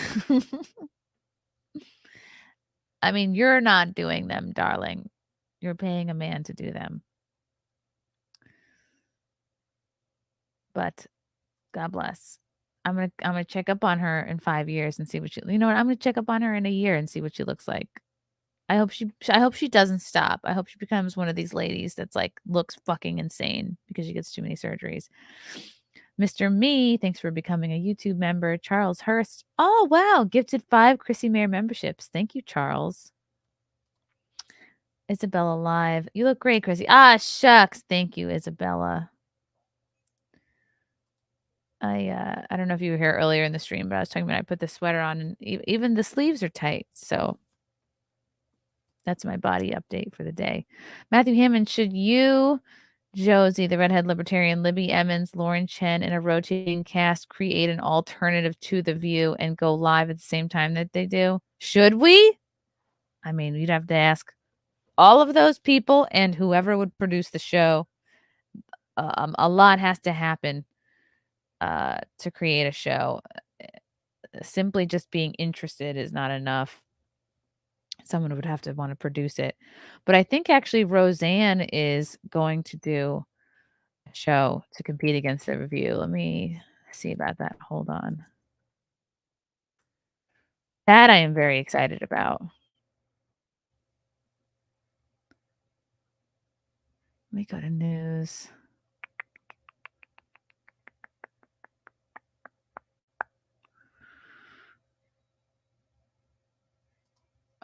I mean, you're not doing them, darling. You're paying a man to do them. But God bless. I'm gonna check up on her in 5 years and see what she. You know what? I'm gonna check up on her in a year and see what she looks like. I hope she doesn't stop. I hope she becomes one of these ladies that's like looks fucking insane because she gets too many surgeries. Mr. Me, thanks for becoming a YouTube member. Charles Hurst. Oh wow, gifted 5 Chrissie Mayr memberships. Thank you, Charles. Isabella Live. You look great, Chrissie. Ah, shucks. Thank you, Isabella. I don't know if you were here earlier in the stream, but I was talking about I put the sweater on and even the sleeves are tight. So that's my body update for the day. Matthew Hammond, should you, Josie, the redhead libertarian, Libby Emmons, Lauren Chen, in a rotating cast create an alternative to The View and go live at the same time that they do? Should we? I mean, you'd have to ask all of those people and whoever would produce the show. A lot has to happen to create a show. Simply just being interested is not enough. Someone would have to want to produce it. But I think actually Roseanne is going to do a show to compete against The Review. Let me see about that. Hold on. That I am very excited about. Let me go to news.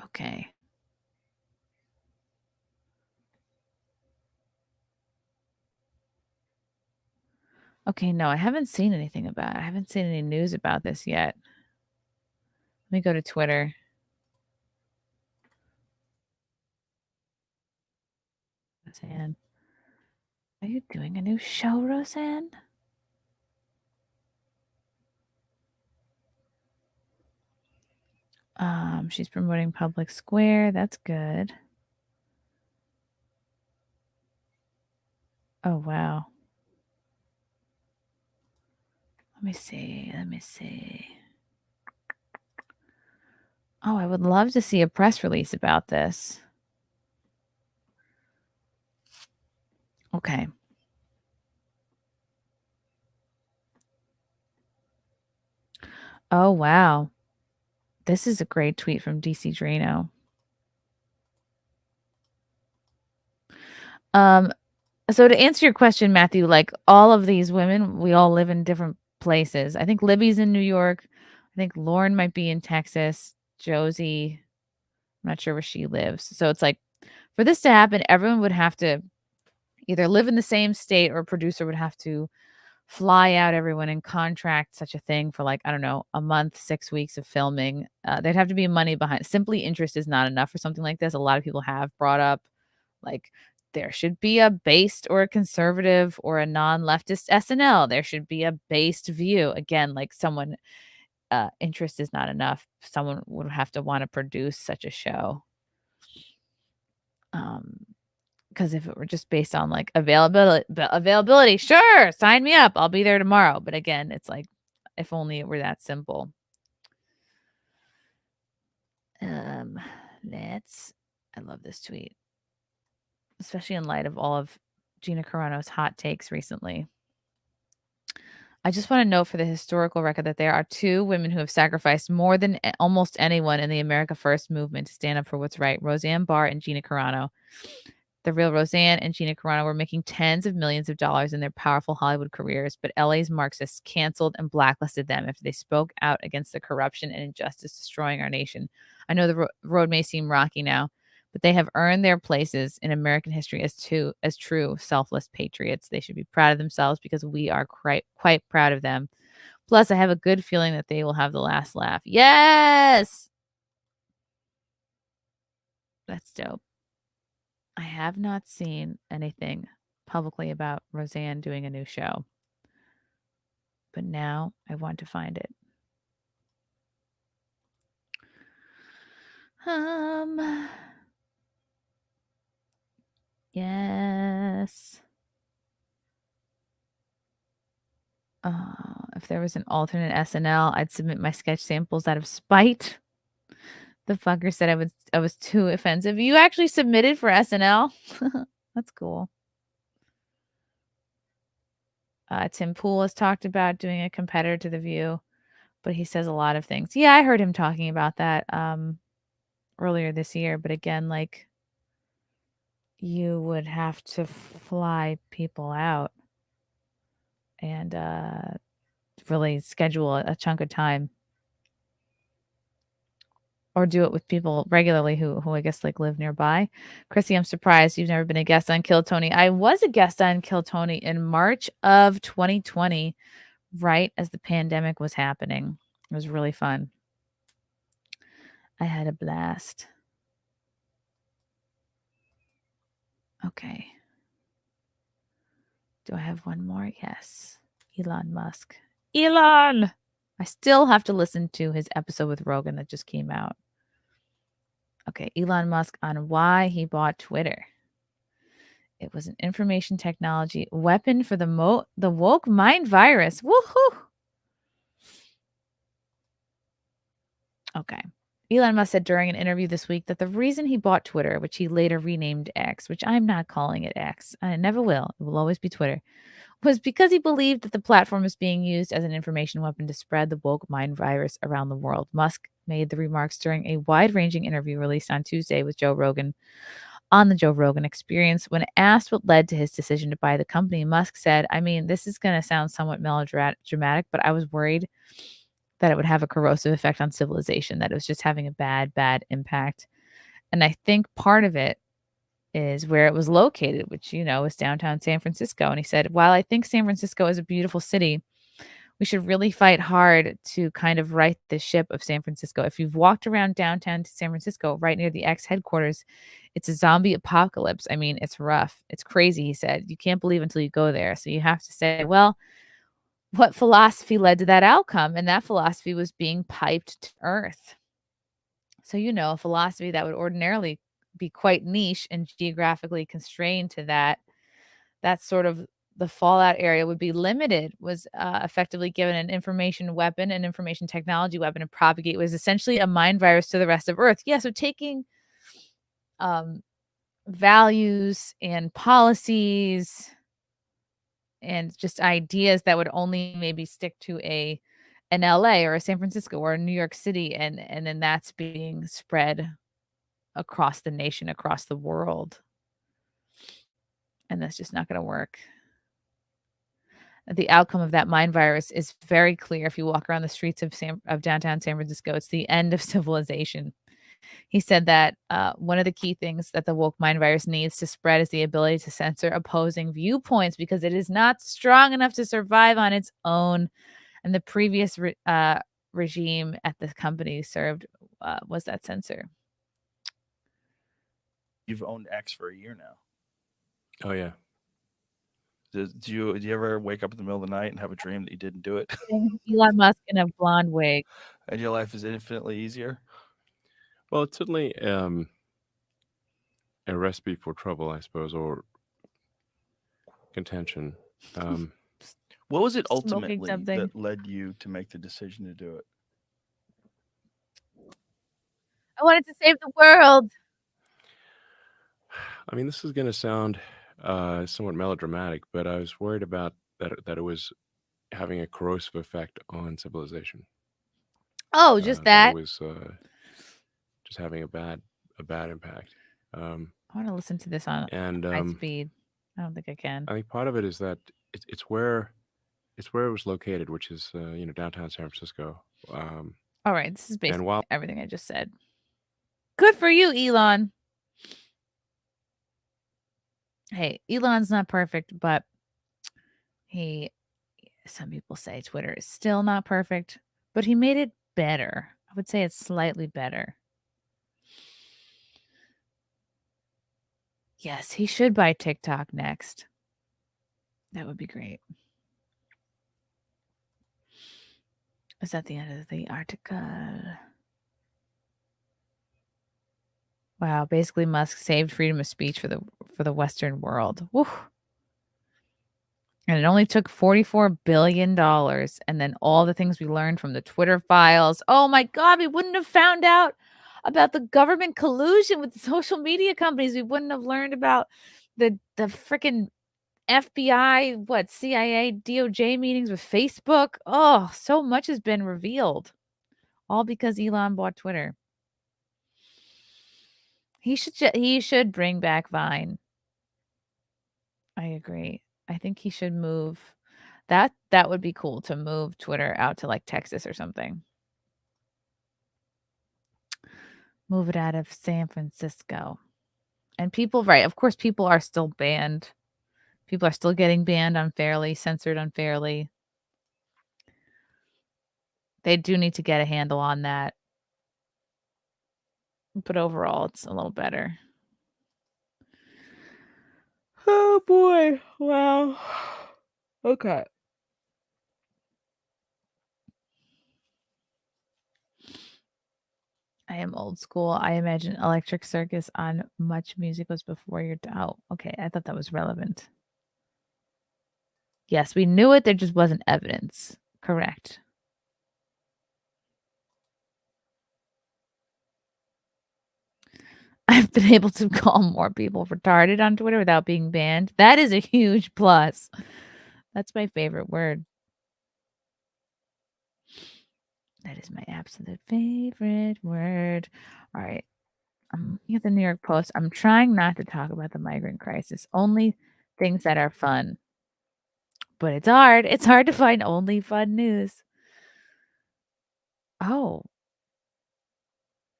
Okay. Okay, no, I haven't seen anything about it. I haven't seen any news about this yet. Let me go to Twitter. Roseanne. Are you doing a new show, Roseanne? She's promoting Public Square. That's good. Oh, wow. Let me see. Oh, I would love to see a press release about this. Okay. Oh, wow. This is a great tweet from DC Drano. So to answer your question, Matthew, like all of these women, we all live in different places. I think Libby's in New York. I think Lauren might be in Texas. Josie, I'm not sure where she lives. So it's like for this to happen, everyone would have to either live in the same state or a producer would have to fly out everyone and contract such a thing for like, I don't know, a month, 6 weeks of filming. There'd have to be money behind. Simply interest is not enough for something like this. A lot of people have brought up like there should be a based or a conservative or a non-leftist SNL. There should be a based View. Again, like someone interest is not enough. Someone would have to want to produce such a show. Because if it were just based on like availability, sure, sign me up. I'll be there tomorrow. But again, it's like if only it were that simple. I love this tweet, especially in light of all of Gina Carano's hot takes recently. I just want to note for the historical record that there are 2 women who have sacrificed more than almost anyone in the America First movement to stand up for what's right. Roseanne Barr and Gina Carano. The real Roseanne and Gina Carano were making tens of millions of dollars in their powerful Hollywood careers, but LA's Marxists canceled and blacklisted them after they spoke out against the corruption and injustice destroying our nation. I know the road may seem rocky now, but they have earned their places in American history as true, selfless patriots. They should be proud of themselves because we are quite proud of them. Plus, I have a good feeling that they will have the last laugh. Yes! That's dope. I have not seen anything publicly about Roseanne doing a new show, but now I want to find it. Yes. If there was an alternate SNL, I'd submit my sketch samples out of spite. The fucker said I was too offensive. You actually submitted for SNL? That's cool. Tim Pool has talked about doing a competitor to The View, but he says a lot of things. Yeah, I heard him talking about that earlier this year, but again, like, you would have to fly people out and really schedule a chunk of time, or do it with people regularly who I guess like live nearby. Chrissy, I'm surprised you've never been a guest on Kill Tony. I was a guest on Kill Tony in March of 2020, right as the pandemic was happening. It was really fun. I had a blast. Okay. Do I have one more? Yes. Elon Musk. Elon! I still have to listen to his episode with Rogan that just came out. Okay, Elon Musk on why he bought Twitter. It was an information technology weapon for the woke mind virus. Woohoo! Okay. Elon Musk said during an interview this week that the reason he bought Twitter, which he later renamed X, which I'm not calling it X, I never will, it will always be Twitter, was because he believed that the platform was being used as an information weapon to spread the woke mind virus around the world. Musk made the remarks during a wide-ranging interview released on Tuesday with Joe Rogan on the Joe Rogan Experience. When asked what led to his decision to buy the company, Musk said, I mean, this is going to sound somewhat melodramatic, but I was worried that it would have a corrosive effect on civilization, that it was just having a bad impact. And I think part of it is where it was located, which, is downtown San Francisco. And he said, while I think San Francisco is a beautiful city, we should really fight hard to kind of right the ship of San Francisco. If you've walked around downtown San Francisco, right near the X headquarters, it's a zombie apocalypse. I mean, it's rough. It's crazy, he said. You can't believe until you go there. So you have to say, well, what philosophy led to that outcome? And that philosophy was being piped to Earth. So, a philosophy that would ordinarily be quite niche and geographically constrained to that sort of the fallout area would be limited, was effectively given an information weapon, an information technology weapon, and propagate. It was essentially a mind virus to the rest of Earth. Yeah, so taking values and policies and just ideas that would only maybe stick to an LA or a San Francisco or a New York City, and then that's being spread across the nation, across the world. And that's just not going to work. The outcome of that mind virus is very clear if you walk around the streets of downtown San Francisco. It's the end of civilization. He said that one of the key things that the woke mind virus needs to spread is the ability to censor opposing viewpoints, because it is not strong enough to survive on its own. And the previous regime at the company served was that censor. You've owned X for a year now. Oh, yeah. Do you ever wake up in the middle of the night and have a dream that you didn't do it? Elon Musk in a blonde wig. And your life is infinitely easier? Well, it's certainly a recipe for trouble, I suppose, or contention. What was it ultimately something that led you to make the decision to do it? I wanted to save the world. I mean, this is going to sound somewhat melodramatic, but I was worried about that it was having a corrosive effect on civilization. Oh, just That that. it was just having a bad impact. I want to listen to this on high speed. I don't think I can. I think part of it is that it's where it was located, which is downtown San Francisco. All right, this is basically while everything I just said. Good for you, Elon. Hey, Elon's not perfect, but some people say Twitter is still not perfect, but he made it better. I would say it's slightly better. Yes, he should buy TikTok next. That would be great. Is that the end of the article? Wow, basically Musk saved freedom of speech for the Western world. Woo. And it only took $44 billion. And then all the things we learned from the Twitter files. Oh my God, we wouldn't have found out about the government collusion with the social media companies. We wouldn't have learned about the freaking FBI, CIA, DOJ meetings with Facebook. Oh, so much has been revealed. All because Elon bought Twitter. He should bring back Vine. I agree. I think he should move. That would be cool to move Twitter out to like Texas or something. Move it out of San Francisco. And people, right, of course, people are still banned. People are still getting banned unfairly, censored unfairly. They do need to get a handle on that. But overall, it's a little better. Oh boy. Wow. Okay. I am old school. I imagine Electric Circus on Much Music was before your time. Oh, okay. I thought that was relevant. Yes, we knew it. There just wasn't evidence. Correct. I've been able to call more people retarded on Twitter without being banned. That is a huge plus. That's my favorite word. That is my absolute favorite word. All right. I'm looking at the New York Post. I'm trying not to talk about the migrant crisis. Only things that are fun. But it's hard. It's hard to find only fun news. Oh.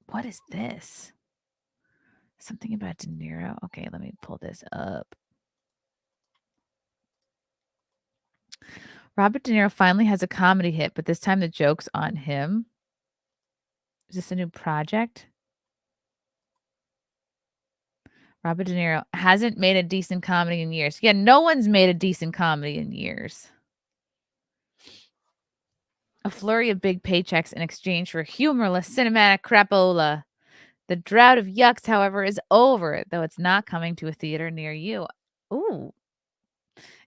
What is this? Something about De Niro. Okay, let me pull this up. Robert De Niro finally has a comedy hit, but this time the joke's on him. Is this a new project? Robert De Niro hasn't made a decent comedy in years. Yeah, no one's made a decent comedy in years. A flurry of big paychecks in exchange for humorless cinematic crapola. The drought of yucks, however, is over, though it's not coming to a theater near you. Ooh.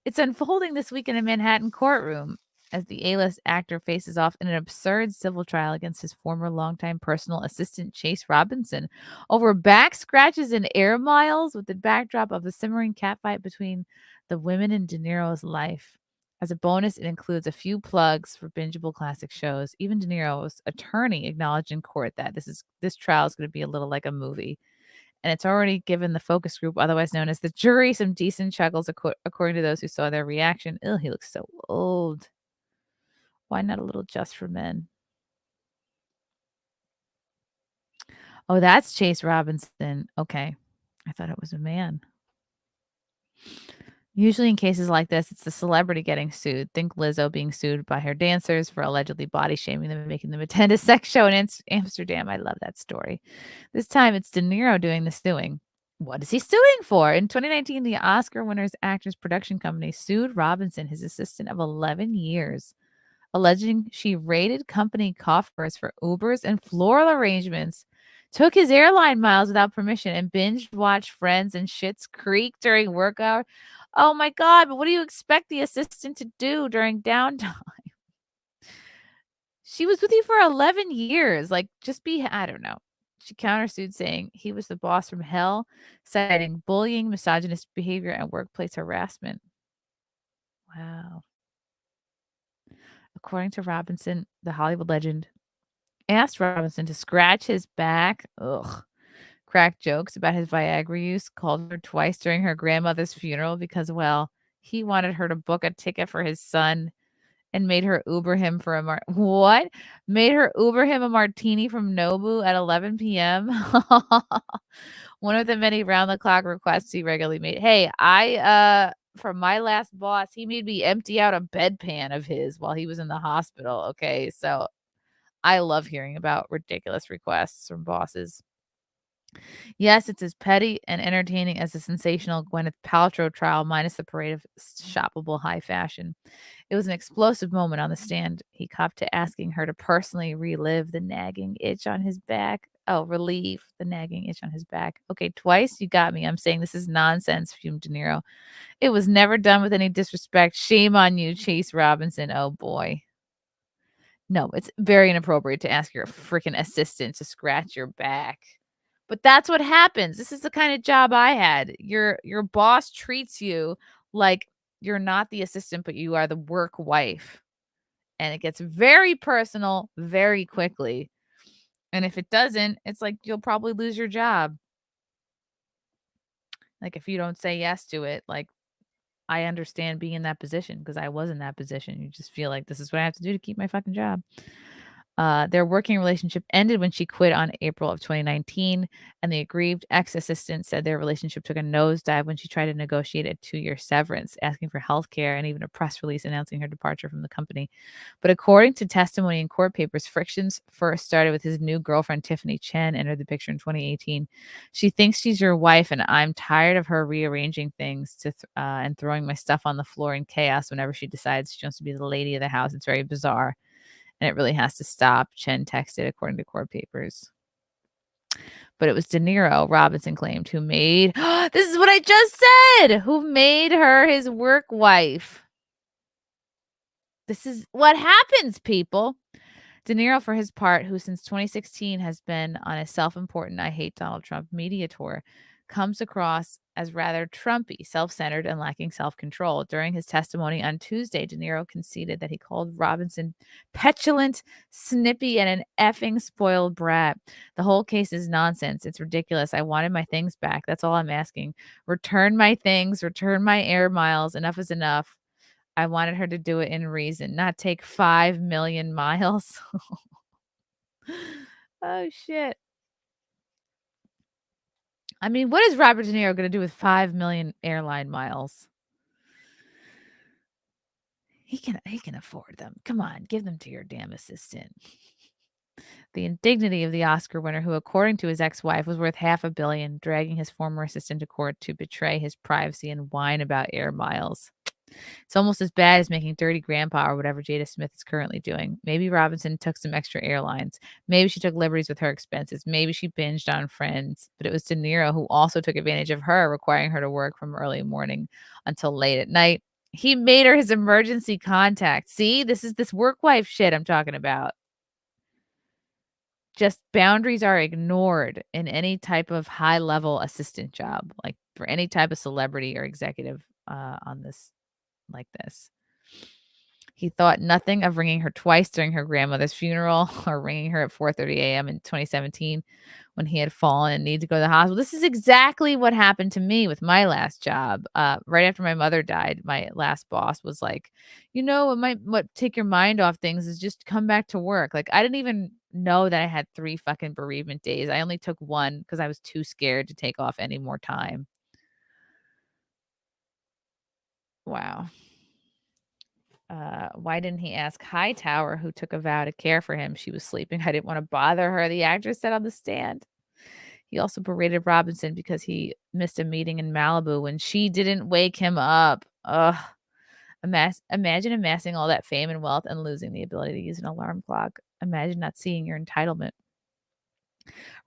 It's unfolding this week in a Manhattan courtroom as the A-list actor faces off in an absurd civil trial against his former longtime personal assistant, Chase Robinson, over back scratches and air miles with the backdrop of the simmering catfight between the women in De Niro's life. As a bonus, it includes a few plugs for bingeable classic shows. Even De Niro's attorney acknowledged in court that this trial is going to be a little like a movie. And it's already given the focus group, otherwise known as the jury, some decent chuckles, according to those who saw their reaction. Ew, he looks so old. Why not a little Just for Men? Oh, that's Chase Robinson. Okay. I thought it was a man. Usually in cases like this, it's the celebrity getting sued. Think Lizzo being sued by her dancers for allegedly body shaming them and making them attend a sex show in Amsterdam. I love that story. This time it's De Niro doing the suing. What is he suing for? In 2019, the Oscar winner's actor's production company sued Robinson, his assistant of 11 years, alleging she raided company coffers for Ubers and floral arrangements, took his airline miles without permission, and binge watched Friends and Schitt's Creek during work hours. Oh my God, but what do you expect the assistant to do during downtime? She was with you for 11 years. Like, just be, I don't know. She countersued saying he was the boss from hell, citing bullying, misogynist behavior, and workplace harassment. Wow. according to Robinson, the Hollywood legend asked Robinson to scratch his back, cracked jokes about his Viagra use, called her twice during her grandmother's funeral because, well, he wanted her to book a ticket for his son, and made her Uber him for a what? Made her Uber him a martini from Nobu at 11 p.m. One of the many round-the-clock requests he regularly made. Hey, for my last boss, he made me empty out a bedpan of his while he was in the hospital. Okay, so I love hearing about ridiculous requests from bosses. Yes, it's as petty and entertaining as the sensational Gwyneth Paltrow trial, minus the parade of shoppable high fashion. It was an explosive moment on the stand. He copped to asking her to personally relive the nagging itch on his back. Oh, relieve the nagging itch on his back. Okay, twice you got me. I'm saying this is nonsense, fumed De Niro. It was never done with any disrespect. Shame on you, Chase Robinson. Oh, boy. No, it's very inappropriate to ask your freaking assistant to scratch your back. But that's what happens. This is the kind of job I had. Your boss treats you like you're not the assistant, but you are the work wife. And it gets very personal very quickly. And if it doesn't, it's like you'll probably lose your job. Like if you don't say yes to it, like I understand being in that position because I was in that position. You just feel like this is what I have to do to keep my fucking job. Their working relationship ended when she quit on April of 2019, and the aggrieved ex-assistant said their relationship took a nosedive when she tried to negotiate a 2-year severance, asking for health care and even a press release announcing her departure from the company. But according to testimony in court papers, frictions first started with his new girlfriend, Tiffany Chen, entered the picture in 2018. She thinks she's your wife, and I'm tired of her rearranging things and throwing my stuff on the floor in chaos whenever she decides she wants to be the lady of the house. It's very bizarre. And it really has to stop, Chen texted, according to court papers. But it was De Niro, Robinson claimed, who made, this is what I just said, who made her his work wife. This is what happens, people. De Niro, for his part, who since 2016 has been on a self-important I Hate Donald Trump media tour, comes across as rather Trumpy, self-centered, and lacking self-control. During his testimony on Tuesday, De Niro conceded that he called Robinson petulant, snippy, and an effing spoiled brat. The whole case is nonsense. It's ridiculous. I wanted my things back. That's all I'm asking. Return my things. Return my air miles. Enough is enough. I wanted her to do it in reason, not take 5 million miles. Oh, shit. I mean, what is Robert De Niro going to do with 5 million airline miles? He can afford them. Come on, give them to your damn assistant. The indignity of the Oscar winner, who, according to his ex-wife, was worth $500 million, dragging his former assistant to court to betray his privacy and whine about air miles. It's almost as bad as making Dirty Grandpa or whatever Jada Smith is currently doing. Maybe Robinson took some extra airlines. Maybe she took liberties with her expenses. Maybe she binged on Friends. But it was De Niro who also took advantage of her, requiring her to work from early morning until late at night. He made her his emergency contact. See, this is this work wife shit I'm talking about. Just boundaries are ignored in any type of high-level assistant job, like for any type of celebrity or executive on this. Like this. He thought nothing of ringing her twice during her grandmother's funeral or ringing her at 4:30 a.m. in 2017 when he had fallen and needed to go to the hospital. This is exactly what happened to me with my last job. Right after my mother died, my last boss was like, you know, what take your mind off things is just come back to work. Like, I didn't even know that I had 3 fucking bereavement days. I only took 1 because I was too scared to take off any more time. Wow. Why didn't he ask Hightower, who took a vow to care for him? She was sleeping. I didn't want to bother her, the actress said on the stand. He also berated Robinson because he missed a meeting in Malibu when she didn't wake him up. Ugh. Imagine amassing all that fame and wealth and losing the ability to use an alarm clock. Imagine not seeing your entitlement.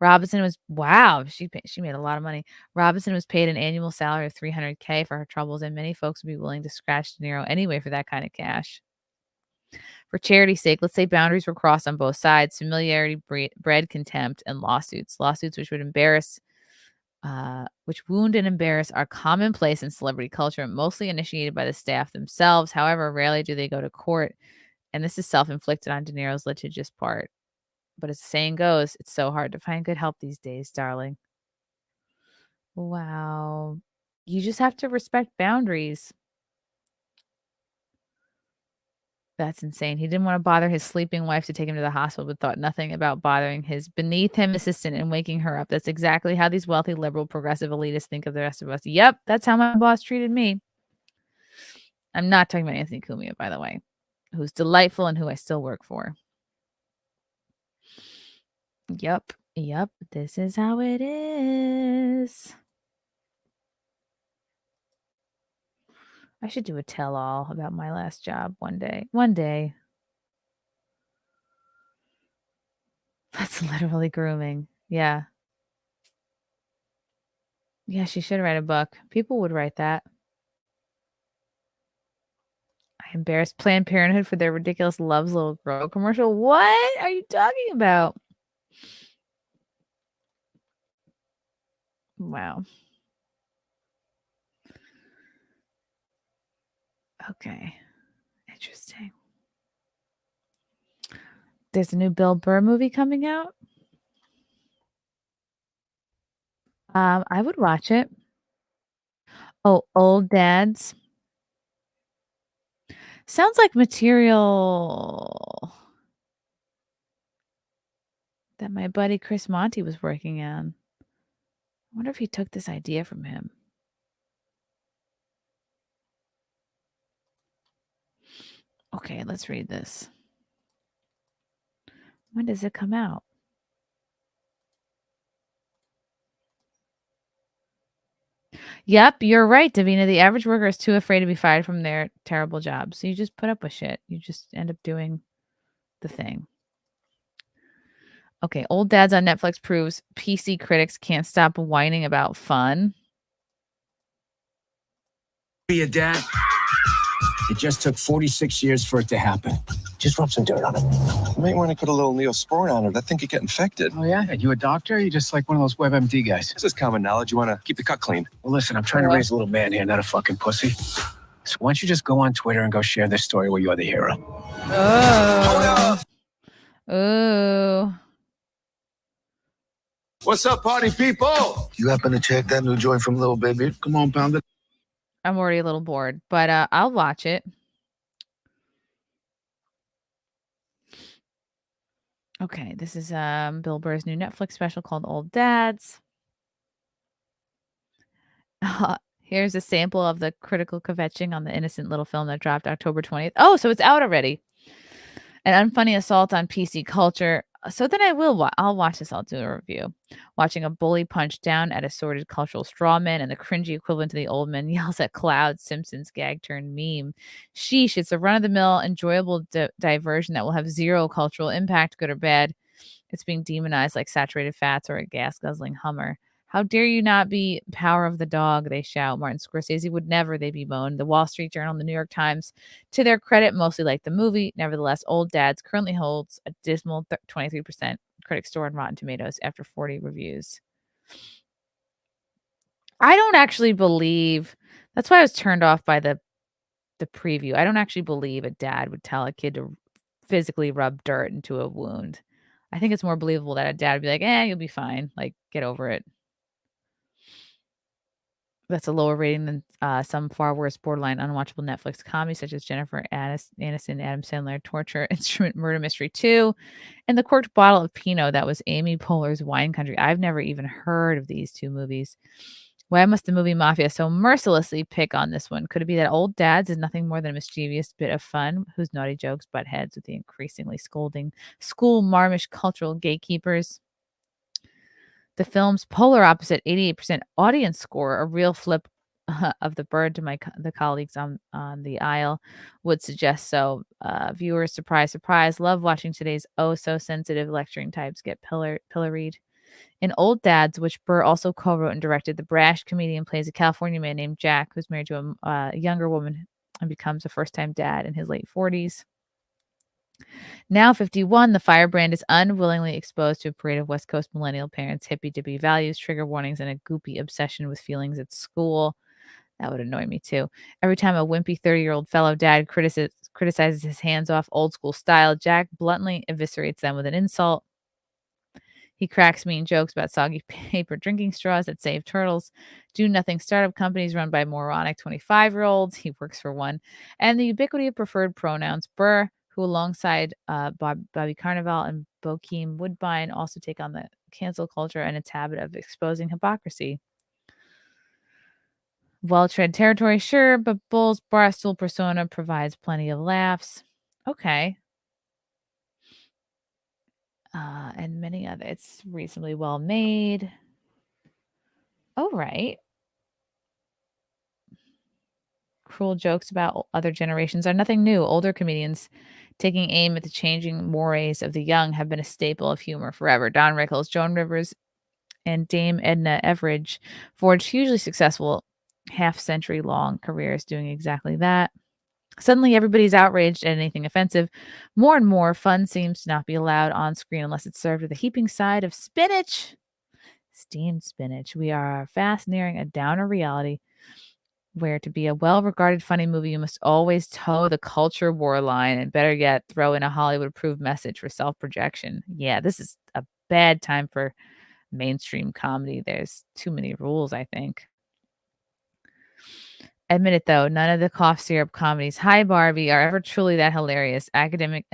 Robinson was, wow, she made a lot of money. Robinson was paid an annual salary of $300K for her troubles, and many folks would be willing to scratch De Niro anyway for that kind of cash. For charity's sake, let's say boundaries were crossed on both sides. Familiarity bred contempt and lawsuits. Lawsuits which wound and embarrass are commonplace in celebrity culture, mostly initiated by the staff themselves. However, rarely do they go to court. And this is self-inflicted on De Niro's litigious part. But as the saying goes, it's so hard to find good help these days, darling. Wow. You just have to respect boundaries. That's insane. He didn't want to bother his sleeping wife to take him to the hospital, but thought nothing about bothering his beneath him assistant and waking her up. That's exactly how these wealthy, liberal, progressive elitists think of the rest of us. Yep, that's how my boss treated me. I'm not talking about Anthony Cumia, by the way, who's delightful and who I still work for. Yep. This is how it is. I should do a tell-all about my last job one day. One day. That's literally grooming. Yeah. Yeah, she should write a book. People would write that. I embarrassed Planned Parenthood for their ridiculous Love's Little Girl commercial. What are you talking about? Wow. Okay. Interesting. There's a new Bill Burr movie coming out. I would watch it. Oh, Old Dads. Sounds like material that my buddy Chris Monty was working on. I wonder if he took this idea from him. Okay, let's read this. When does it come out? Yep, you're right, Davina. The average worker is too afraid to be fired from their terrible job. So you just put up with shit. You just end up doing the thing. Okay, Old Dads on Netflix proves PC critics can't stop whining about fun. Be a dad. It just took 46 years for it to happen. Just rub some dirt on it. You might want to put a little Neosporin on her. That thing could get infected. Oh, yeah? Are you a doctor? Or are you just like one of those WebMD guys? This is common knowledge. You want to keep the cut clean. Well, listen, I'm trying to raise a little man here, not a fucking pussy. So why don't you just go on Twitter and go share this story where you're the hero? Oh. What's up, party people? You happen to check that new joint from Little Baby? Come on, pound it. I'm already a little bored, but I'll watch it. Okay, this is Bill Burr's new Netflix special called Old Dads. Here's a sample of the critical kvetching on the innocent little film that dropped October 20th. Oh, so it's out already. An unfunny assault on PC culture. So then I'll watch this. I'll do a review. Watching a bully punch down at a sordid cultural strawman and the cringy equivalent to the old man yells at Cloud Simpsons gag turned meme. Sheesh, it's a run-of-the-mill, enjoyable diversion that will have zero cultural impact, good or bad. It's being demonized like saturated fats or a gas-guzzling Hummer. How dare you not be power of the dog, they shout. Martin Scorsese would never, they bemoan. The Wall Street Journal and the New York Times, to their credit, mostly like the movie. Nevertheless, Old Dads currently holds a dismal 23% critic score on Rotten Tomatoes after 40 reviews. I don't actually believe, that's why I was turned off by the preview. I don't actually believe a dad would tell a kid to physically rub dirt into a wound. I think it's more believable that a dad would be like, you'll be fine. Like, get over it. That's a lower rating than some far worse, borderline unwatchable Netflix comedies such as Jennifer Aniston, Adam Sandler, Torture, Instrument, Murder Mystery 2, and The Corked Bottle of Pinot that was Amy Poehler's Wine Country. I've never even heard of these two movies. Why must the movie mafia so mercilessly pick on this one? Could it be that Old Dads is nothing more than a mischievous bit of fun whose naughty jokes butt heads with the increasingly scolding school marmish cultural gatekeepers? The film's polar opposite 88% audience score, a real flip of the bird to the colleagues on the aisle, would suggest so. Viewers, surprise, surprise, love watching today's oh-so-sensitive lecturing types get pilloried. In Old Dads, which Burr also co-wrote and directed, the brash comedian plays a California man named Jack who's married to a younger woman and becomes a first-time dad in his late 40s. Now 51, the firebrand is unwillingly exposed to a parade of West Coast millennial parents' hippy-dippy values, trigger warnings, and a goopy obsession with feelings at school. That would annoy me too. Every time a wimpy 30-year-old fellow dad criticizes criticizes his hands-off old-school style. Jack bluntly eviscerates them with an insult. He cracks mean jokes about soggy paper drinking straws that save turtles, do-nothing startup companies run by moronic 25-year-olds. He works for one. And the ubiquity of preferred pronouns. Burr, who alongside Bobby Carnival and Bokeem Woodbine also take on the cancel culture and its habit of exposing hypocrisy. Well-tread territory, sure, but Bull's barstool persona provides plenty of laughs. Okay. And many other. It's reasonably well made. All right. Cruel jokes about other generations are nothing new. Older comedians taking aim at the changing mores of the young have been a staple of humor forever. Don Rickles, Joan Rivers, and Dame Edna Everage forged hugely successful half-century-long careers doing exactly that. Suddenly, everybody's outraged at anything offensive. More and more, fun seems to not be allowed on screen unless it's served with a heaping side of spinach. Steamed spinach. We are fast nearing a downer reality where to be a well-regarded funny movie, you must always toe the culture war line and better yet, throw in a Hollywood-approved message for self-projection. Yeah, this is a bad time for mainstream comedy. There's too many rules, I think. Admit it, though, none of the cough syrup comedies, Hi Barbie, are ever truly that hilarious. Academic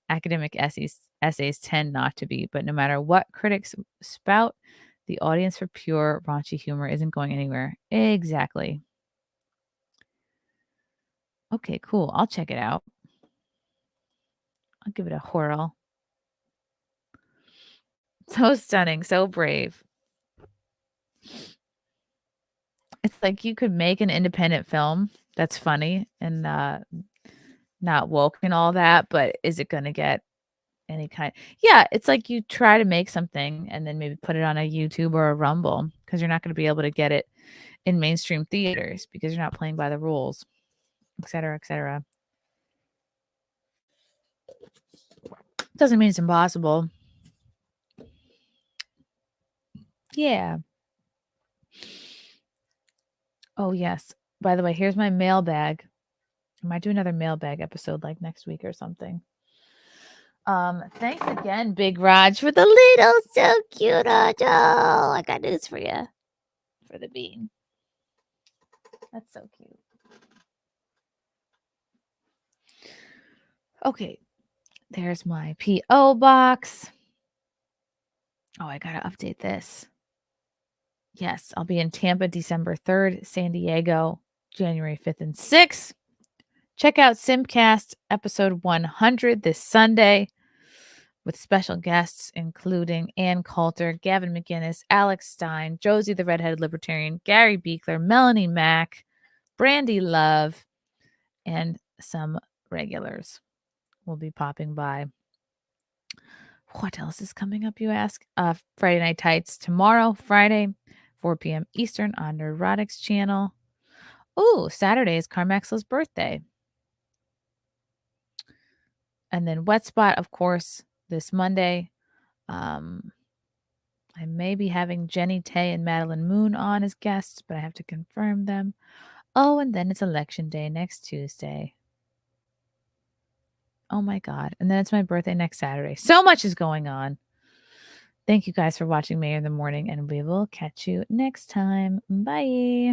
essays tend not to be, but no matter what critics spout, the audience for pure raunchy humor isn't going anywhere. Exactly. Okay, cool. I'll check it out. I'll give it a whirl. So stunning, so brave. It's like you could make an independent film that's funny and not woke and all that, but is it going to get any kind? Yeah, it's like you try to make something and then maybe put it on a YouTube or a Rumble because you're not going to be able to get it in mainstream theaters because you're not playing by the rules, et cetera, et cetera. Doesn't mean it's impossible. Yeah. Oh, yes. By the way, here's my mailbag. I might do another mailbag episode like next week or something. Thanks again, Big Raj, for the little so cute. Oh, I got news for you. For the bean. That's so cute. Okay. There's my P.O. box. Oh, I gotta update this. Yes, I'll be in Tampa December 3rd, San Diego January 5th and 6th. Check out Simpcast episode 100 this Sunday with special guests including Ann Coulter, Gavin McInnes, Alex Stein, Josie the Redheaded Libertarian, Gary Beekler, Melanie Mack, Brandy Love, and some regulars will be popping by. What else is coming up, you ask? Friday Night Tights tomorrow, Friday, 4 p.m. Eastern on Neurotics channel. Oh, Saturday is Carmaxla's birthday. And then Wet Spot, of course, this Monday. I may be having Jenny Tay and Madeline Moon on as guests, but I have to confirm them. Oh, and then it's Election Day next Tuesday. Oh my God. And then it's my birthday next Saturday. So much is going on. Thank you guys for watching Mayor in the Morning, and we will catch you next time. Bye.